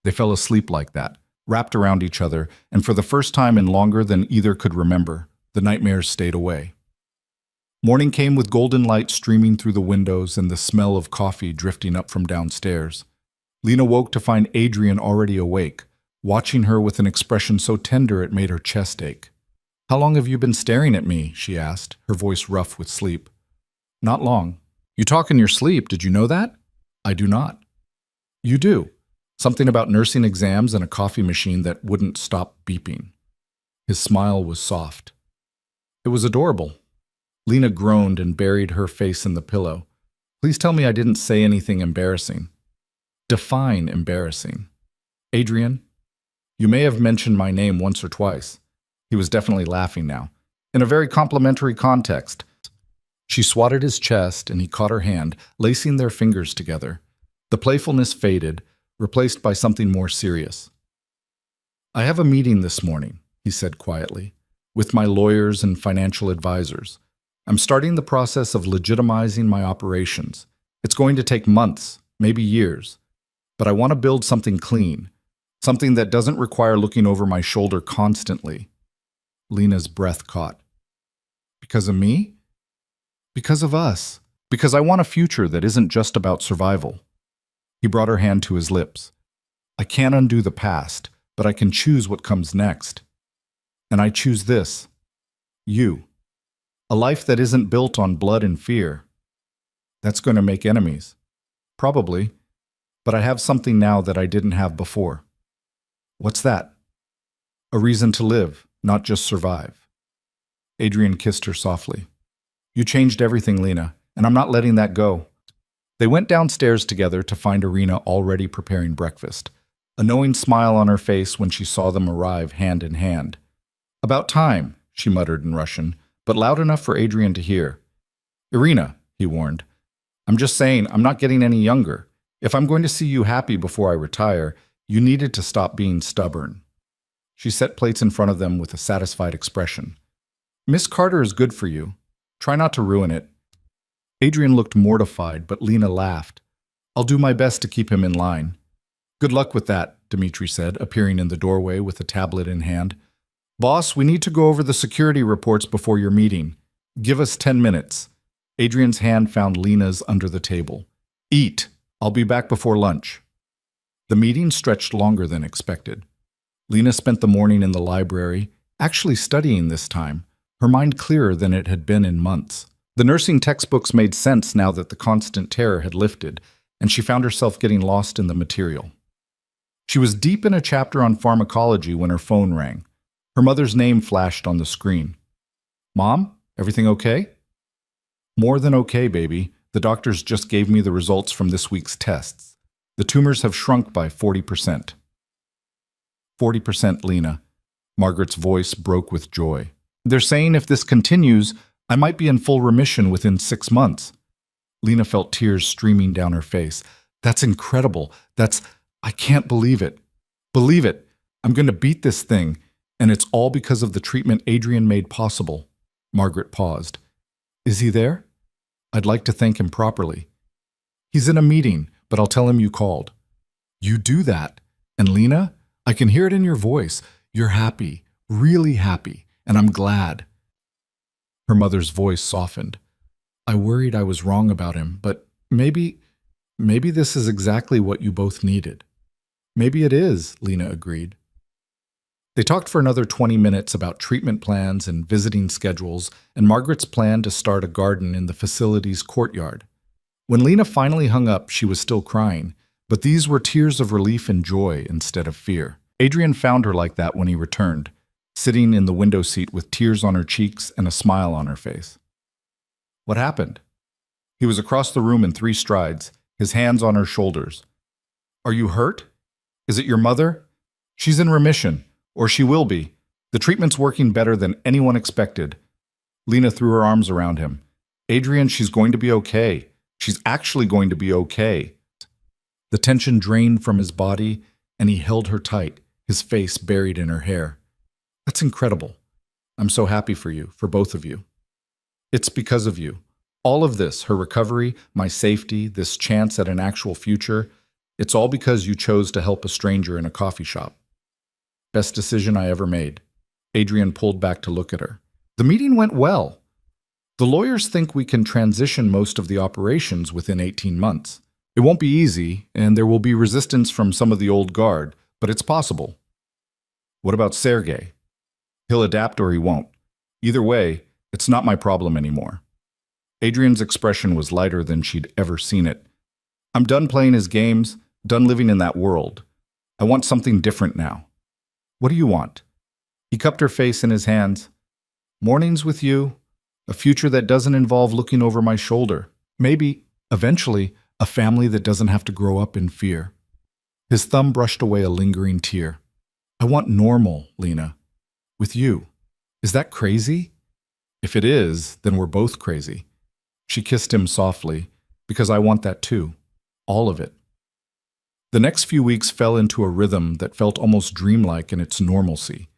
They fell asleep like that, wrapped around each other, and for the first time in longer than either could remember, the nightmares stayed away. Morning came with golden light streaming through the windows and the smell of coffee drifting up from downstairs. Lena woke to find Adrian already awake, watching her with an expression so tender it made her chest ache. How long have you been staring at me? She asked, her voice rough with sleep. Not long. You talk in your sleep, did you know that? I do not. You do. Something about nursing exams and a coffee machine that wouldn't stop beeping. His smile was soft. It was adorable. Lena groaned and buried her face in the pillow. Please tell me I didn't say anything embarrassing. Define embarrassing. Adrian, you may have mentioned my name once or twice. He was definitely laughing now. In a very complimentary context. She swatted his chest and he caught her hand, lacing their fingers together. The playfulness faded, replaced by something more serious. I have a meeting this morning, he said quietly, with my lawyers and financial advisors. I'm starting the process of legitimizing my operations. It's going to take months, maybe years, but I want to build something clean, something that doesn't require looking over my shoulder constantly. Lena's breath caught. Because of me? Because of us. Because I want a future that isn't just about survival. He brought her hand to his lips. I can't undo the past, but I can choose what comes next. And I choose this. You. A life that isn't built on blood and fear. That's going to make enemies. Probably. But I have something now that I didn't have before. What's that? A reason to live, not just survive. Adrian kissed her softly. You changed everything, Lena, and I'm not letting that go. They went downstairs together to find Irina already preparing breakfast, a knowing smile on her face when she saw them arrive hand in hand. About time, she muttered in Russian, but loud enough for Adrian to hear. Irina, he warned, I'm just saying I'm not getting any younger. If I'm going to see you happy before I retire, you needed to stop being stubborn. She set plates in front of them with a satisfied expression. Miss Carter is good for you. Try not to ruin it. Adrian looked mortified, but Lena laughed. I'll do my best to keep him in line. Good luck with that, Dmitri said, appearing in the doorway with a tablet in hand. Boss, we need to go over the security reports before your meeting. Give us 10 minutes. Adrian's hand found Lena's under the table. Eat. I'll be back before lunch. The meeting stretched longer than expected. Lena spent the morning in the library, actually studying this time, her mind clearer than it had been in months. The nursing textbooks made sense now that the constant terror had lifted, and she found herself getting lost in the material. She was deep in a chapter on pharmacology when her phone rang. Her mother's name flashed on the screen. Mom, everything okay? More than okay, baby. The doctors just gave me the results from this week's tests. The tumors have shrunk by 40%. 40%, Lena. Margaret's voice broke with joy. They're saying if this continues, I might be in full remission within 6 months. Lena felt tears streaming down her face. That's incredible. I can't believe it. Believe it. I'm going to beat this thing, and it's all because of the treatment Adrian made possible. Margaret paused. Is he there? I'd like to thank him properly. He's in a meeting, but I'll tell him you called. You do that. And Lena, I can hear it in your voice. You're happy, really happy, and I'm glad. Her mother's voice softened. I worried I was wrong about him, but maybe this is exactly what you both needed. Maybe it is, Lena agreed. They talked for another 20 minutes about treatment plans and visiting schedules, and Margaret's plan to start a garden in the facility's courtyard. When Lena finally hung up, she was still crying, but these were tears of relief and joy instead of fear. Adrian found her like that when he returned, sitting in the window seat with tears on her cheeks and a smile on her face. What happened? He was across the room in 3 strides, his hands on her shoulders. Are you hurt? Is it your mother? She's in remission, or she will be. The treatment's working better than anyone expected. Lena threw her arms around him. Adrian, she's going to be okay. She's actually going to be okay. The tension drained from his body, and he held her tight, his face buried in her hair. That's incredible. I'm so happy for you, for both of you. It's because of you. All of this, her recovery, my safety, this chance at an actual future, it's all because you chose to help a stranger in a coffee shop. Best decision I ever made. Adrian pulled back to look at her. The meeting went well. The lawyers think we can transition most of the operations within 18 months. It won't be easy, and there will be resistance from some of the old guard, but it's possible. What about Sergei? He'll adapt or he won't. Either way, it's not my problem anymore. Adrian's expression was lighter than she'd ever seen it. I'm done playing his games, done living in that world. I want something different now. What do you want? He cupped her face in his hands. Mornings with you, a future that doesn't involve looking over my shoulder. Maybe, eventually, a family that doesn't have to grow up in fear. His thumb brushed away a lingering tear. I want normal, Lena. With you. Is that crazy? If it is, then we're both crazy. She kissed him softly, because I want that too. All of it. The next few weeks fell into a rhythm that felt almost dreamlike in its normalcy.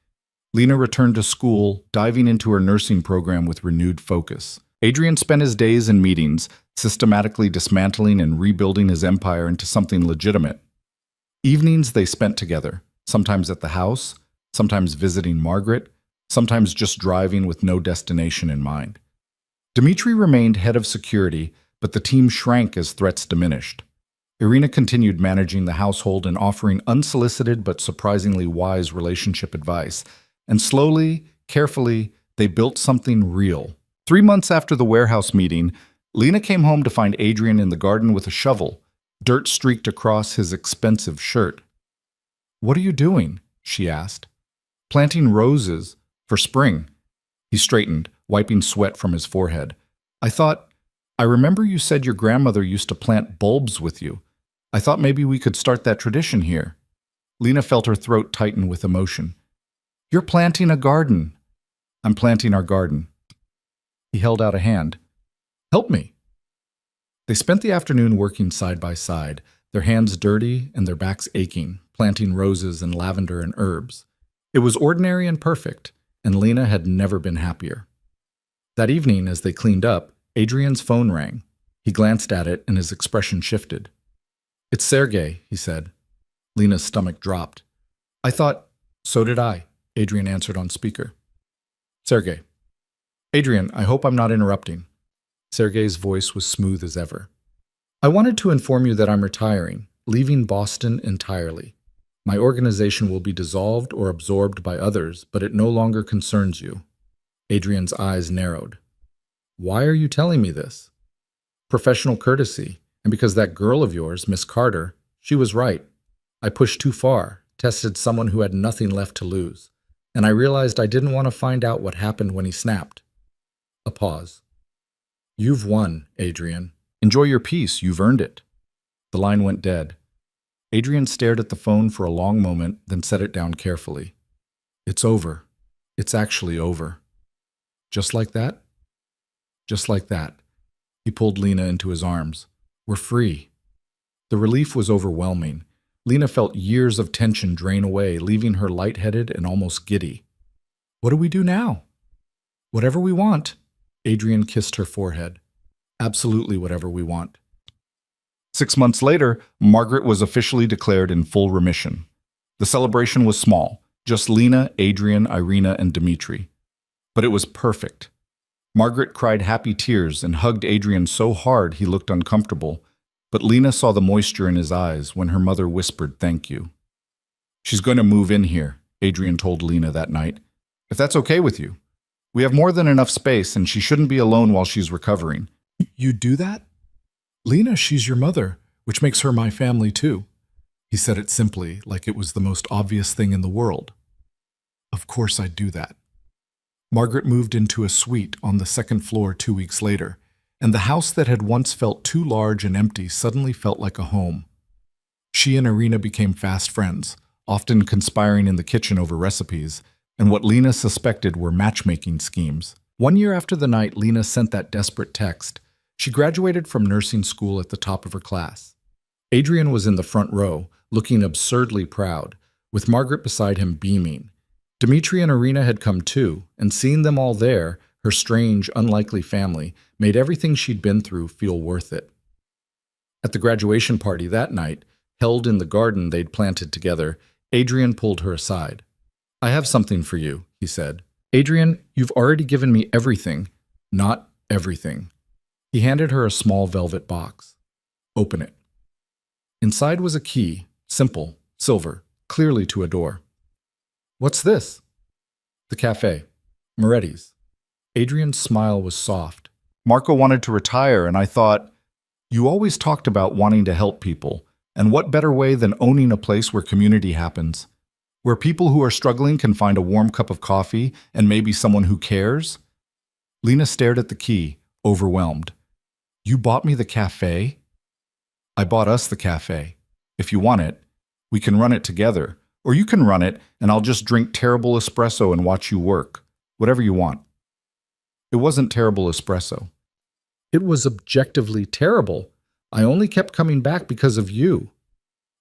Lena returned to school, diving into her nursing program with renewed focus. Adrian spent his days in meetings, systematically dismantling and rebuilding his empire into something legitimate. Evenings they spent together, sometimes at the house, sometimes visiting Margaret, sometimes just driving with no destination in mind. Dmitri remained head of security, but the team shrank as threats diminished. Irina continued managing the household and offering unsolicited but surprisingly wise relationship advice. And slowly, carefully, they built something real. 3 months after the warehouse meeting, Lena came home to find Adrian in the garden with a shovel, dirt streaked across his expensive shirt. What are you doing? She asked. Planting roses for spring. He straightened, wiping sweat from his forehead. I remember you said your grandmother used to plant bulbs with you. I thought maybe we could start that tradition here. Lena felt her throat tighten with emotion. You're planting a garden. I'm planting our garden. He held out a hand. Help me. They spent the afternoon working side by side, their hands dirty and their backs aching, planting roses and lavender and herbs. It was ordinary and perfect, and Lena had never been happier. That evening, as they cleaned up, Adrian's phone rang. He glanced at it and his expression shifted. It's Sergei, he said. Lena's stomach dropped. So did I, Adrian answered on speaker. Sergei. Adrian, I hope I'm not interrupting. Sergei's voice was smooth as ever. I wanted to inform you that I'm retiring, leaving Boston entirely. My organization will be dissolved or absorbed by others, but it no longer concerns you. Adrian's eyes narrowed. Why are you telling me this? Professional courtesy, and because that girl of yours, Miss Carter, she was right. I pushed too far, tested someone who had nothing left to lose, and I realized I didn't want to find out what happened when he snapped. A pause. You've won, Adrian. Enjoy your peace, you've earned it. The line went dead. Adrian stared at the phone for a long moment, then set it down carefully. It's over. It's actually over. Just like that? Just like that. He pulled Lena into his arms. We're free. The relief was overwhelming. Lena felt years of tension drain away, leaving her lightheaded and almost giddy. What do we do now? Whatever we want. Adrian kissed her forehead. Absolutely whatever we want. 6 months later, Margaret was officially declared in full remission. The celebration was small, just Lena, Adrian, Irina, and Dmitri. But it was perfect. Margaret cried happy tears and hugged Adrian so hard he looked uncomfortable, but Lena saw the moisture in his eyes when her mother whispered thank you. She's going to move in here, Adrian told Lena that night. If that's okay with you. We have more than enough space and she shouldn't be alone while she's recovering. You do that? Lena, she's your mother, which makes her my family too. He said it simply, like it was the most obvious thing in the world. Of course I'd do that. Margaret moved into a suite on the second floor 2 weeks later, and the house that had once felt too large and empty suddenly felt like a home. She and Irina became fast friends, often conspiring in the kitchen over recipes, and what Lena suspected were matchmaking schemes. 1 year after the night Lena sent that desperate text, she graduated from nursing school at the top of her class. Adrian was in the front row, looking absurdly proud, with Margaret beside him beaming. Dmitri and Irina had come too, and seeing them all there, her strange, unlikely family, made everything she'd been through feel worth it. At the graduation party that night, held in the garden they'd planted together, Adrian pulled her aside. I have something for you, he said. Adrian, you've already given me everything, not everything. He handed her a small velvet box. Open it. Inside was a key, simple, silver, clearly to a door. What's this? The cafe. Moretti's. Adrian's smile was soft. Marco wanted to retire, and I thought, you always talked about wanting to help people, and what better way than owning a place where community happens? Where people who are struggling can find a warm cup of coffee and maybe someone who cares? Lena stared at the key, overwhelmed. You bought me the cafe? I bought us the cafe. If you want it, we can run it together. Or you can run it, and I'll just drink terrible espresso and watch you work. Whatever you want. It wasn't terrible espresso. It was objectively terrible. I only kept coming back because of you.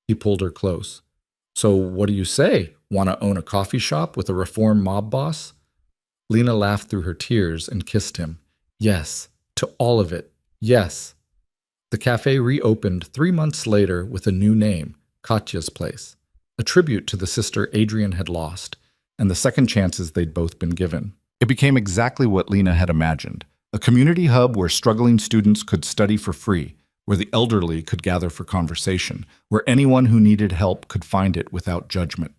He pulled her close. So what do you say? Want to own a coffee shop with a reform mob boss? Lena laughed through her tears and kissed him. Yes, to all of it. Yes. The cafe reopened 3 months later with a new name, Katya's Place, a tribute to the sister Adrian had lost and the second chances they'd both been given. It became exactly what Lena had imagined, a community hub where struggling students could study for free, where the elderly could gather for conversation, where anyone who needed help could find it without judgment.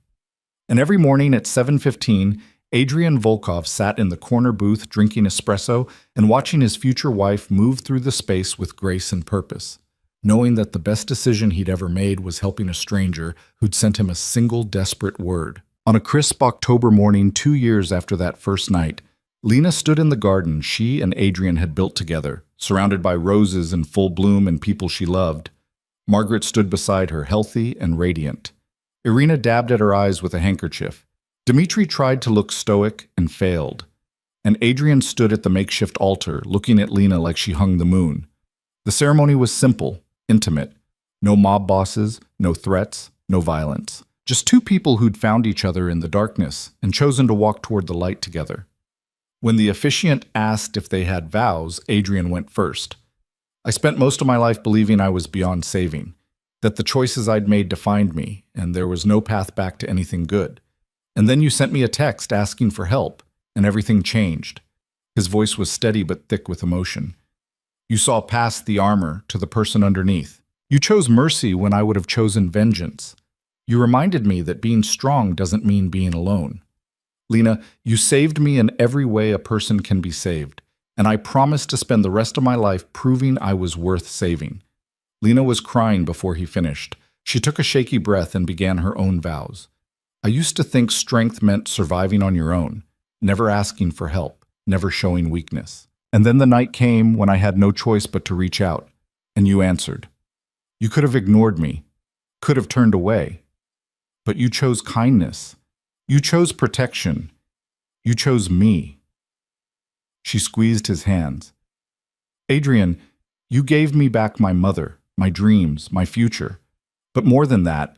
And every morning at 7:15, Adrian Volkov sat in the corner booth drinking espresso and watching his future wife move through the space with grace and purpose, knowing that the best decision he'd ever made was helping a stranger who'd sent him a single desperate word. On a crisp October morning 2 years after that first night, Lena stood in the garden she and Adrian had built together, surrounded by roses in full bloom and people she loved. Margaret stood beside her, healthy and radiant. Irina dabbed at her eyes with a handkerchief. Dmitri tried to look stoic and failed. And Adrian stood at the makeshift altar, looking at Lena like she hung the moon. The ceremony was simple, intimate. No mob bosses, no threats, no violence. Just two people who'd found each other in the darkness and chosen to walk toward the light together. When the officiant asked if they had vows, Adrian went first. I spent most of my life believing I was beyond saving, that the choices I'd made defined me, and there was no path back to anything good. And then you sent me a text asking for help, and everything changed. His voice was steady but thick with emotion. You saw past the armor to the person underneath. You chose mercy when I would have chosen vengeance. You reminded me that being strong doesn't mean being alone. Lena, you saved me in every way a person can be saved, and I promised to spend the rest of my life proving I was worth saving. Lena was crying before he finished. She took a shaky breath and began her own vows. I used to think strength meant surviving on your own, never asking for help, never showing weakness. And then the night came when I had no choice but to reach out, and you answered. You could have ignored me, could have turned away, but you chose kindness. You chose protection. You chose me. She squeezed his hands. Adrian, you gave me back my mother, my dreams, my future. But more than that,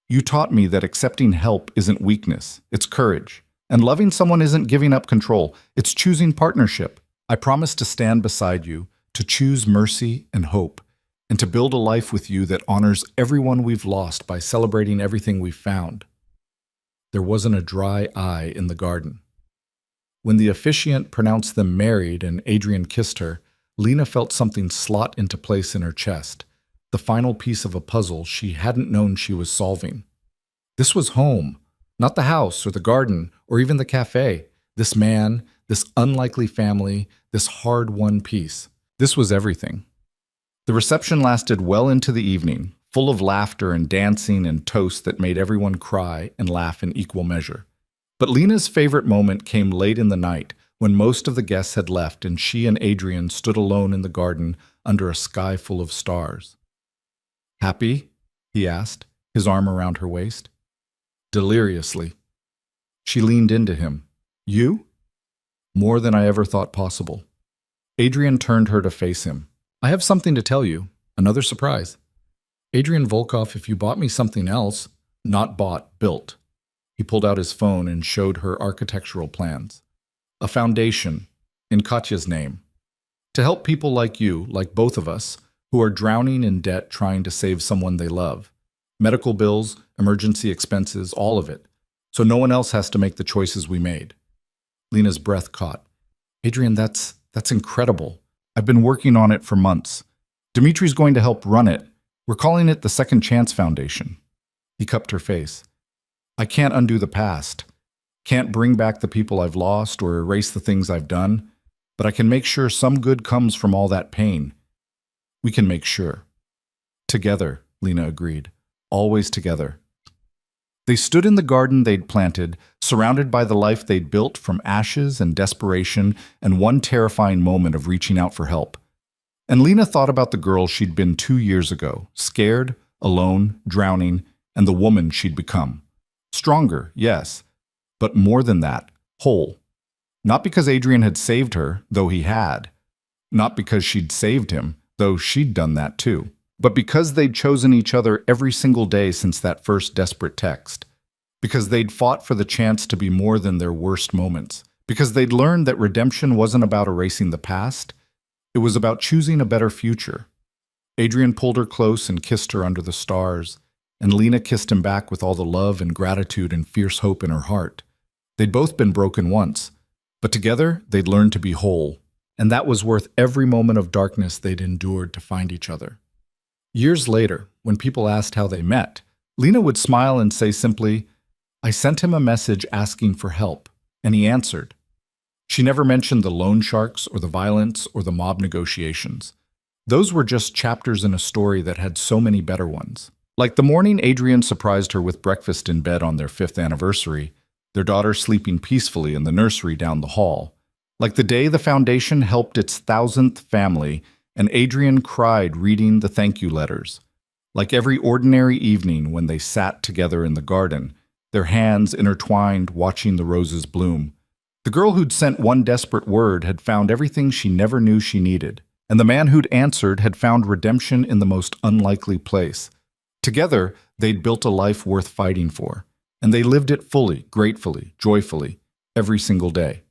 You taught me that accepting help isn't weakness, it's courage. And loving someone isn't giving up control, it's choosing partnership. I promise to stand beside you, to choose mercy and hope, and to build a life with you that honors everyone we've lost by celebrating everything we've found. There wasn't a dry eye in the garden. When the officiant pronounced them married and Adrian kissed her, Lena felt something slot into place in her chest, the final piece of a puzzle she hadn't known she was solving. This was home, not the house or the garden or even the cafe. This man, this unlikely family, this hard-won piece. This was everything. The reception lasted well into the evening, full of laughter and dancing and toast that made everyone cry and laugh in equal measure. But Lena's favorite moment came late in the night, when most of the guests had left and she and Adrian stood alone in the garden under a sky full of stars. "Happy?" he asked, his arm around her waist. Deliriously. She leaned into him. "You?" "More than I ever thought possible." Adrian turned her to face him. "I have something to tell you. Another surprise." "Adrian Volkov, if you bought me something else—" "Not bought, built." He pulled out his phone and showed her architectural plans. "A foundation, in Katya's name. To help people like you, like both of us, who are drowning in debt trying to save someone they love. Medical bills, emergency expenses, all of it. So no one else has to make the choices we made." Lena's breath caught. "Adrian, that's incredible. I've been working on it for months. Dimitri's going to help run it. We're calling it the Second Chance Foundation." He cupped her face. "I can't undo the past. Can't bring back the people I've lost or erase the things I've done. But I can make sure some good comes from all that pain. We can make sure." "Together," Lena agreed. "Always together." They stood in the garden they'd planted, surrounded by the life they'd built from ashes and desperation and one terrifying moment of reaching out for help. And Lena thought about the girl she'd been 2 years ago, scared, alone, drowning, and the woman she'd become. Stronger, yes, but more than that, whole. Not because Adrian had saved her, though he had. Not because she'd saved him, though she'd done that too. But because they'd chosen each other every single day since that first desperate text. Because they'd fought for the chance to be more than their worst moments. Because they'd learned that redemption wasn't about erasing the past. It was about choosing a better future. Adrian pulled her close and kissed her under the stars, and Lena kissed him back with all the love and gratitude and fierce hope in her heart. They'd both been broken once, but together they'd learned to be whole, and that was worth every moment of darkness they'd endured to find each other. Years later, when people asked how they met, Lena would smile and say simply, "I sent him a message asking for help, and he answered." She never mentioned the loan sharks or the violence or the mob negotiations. Those were just chapters in a story that had so many better ones. Like the morning Adrian surprised her with breakfast in bed on their 5th anniversary, their daughter sleeping peacefully in the nursery down the hall. Like the day the foundation helped its 1,000th family, and Adrian cried reading the thank you letters. Like every ordinary evening when they sat together in the garden, their hands intertwined watching the roses bloom. The girl who'd sent one desperate word had found everything she never knew she needed, and the man who'd answered had found redemption in the most unlikely place. Together, they'd built a life worth fighting for, and they lived it fully, gratefully, joyfully, every single day.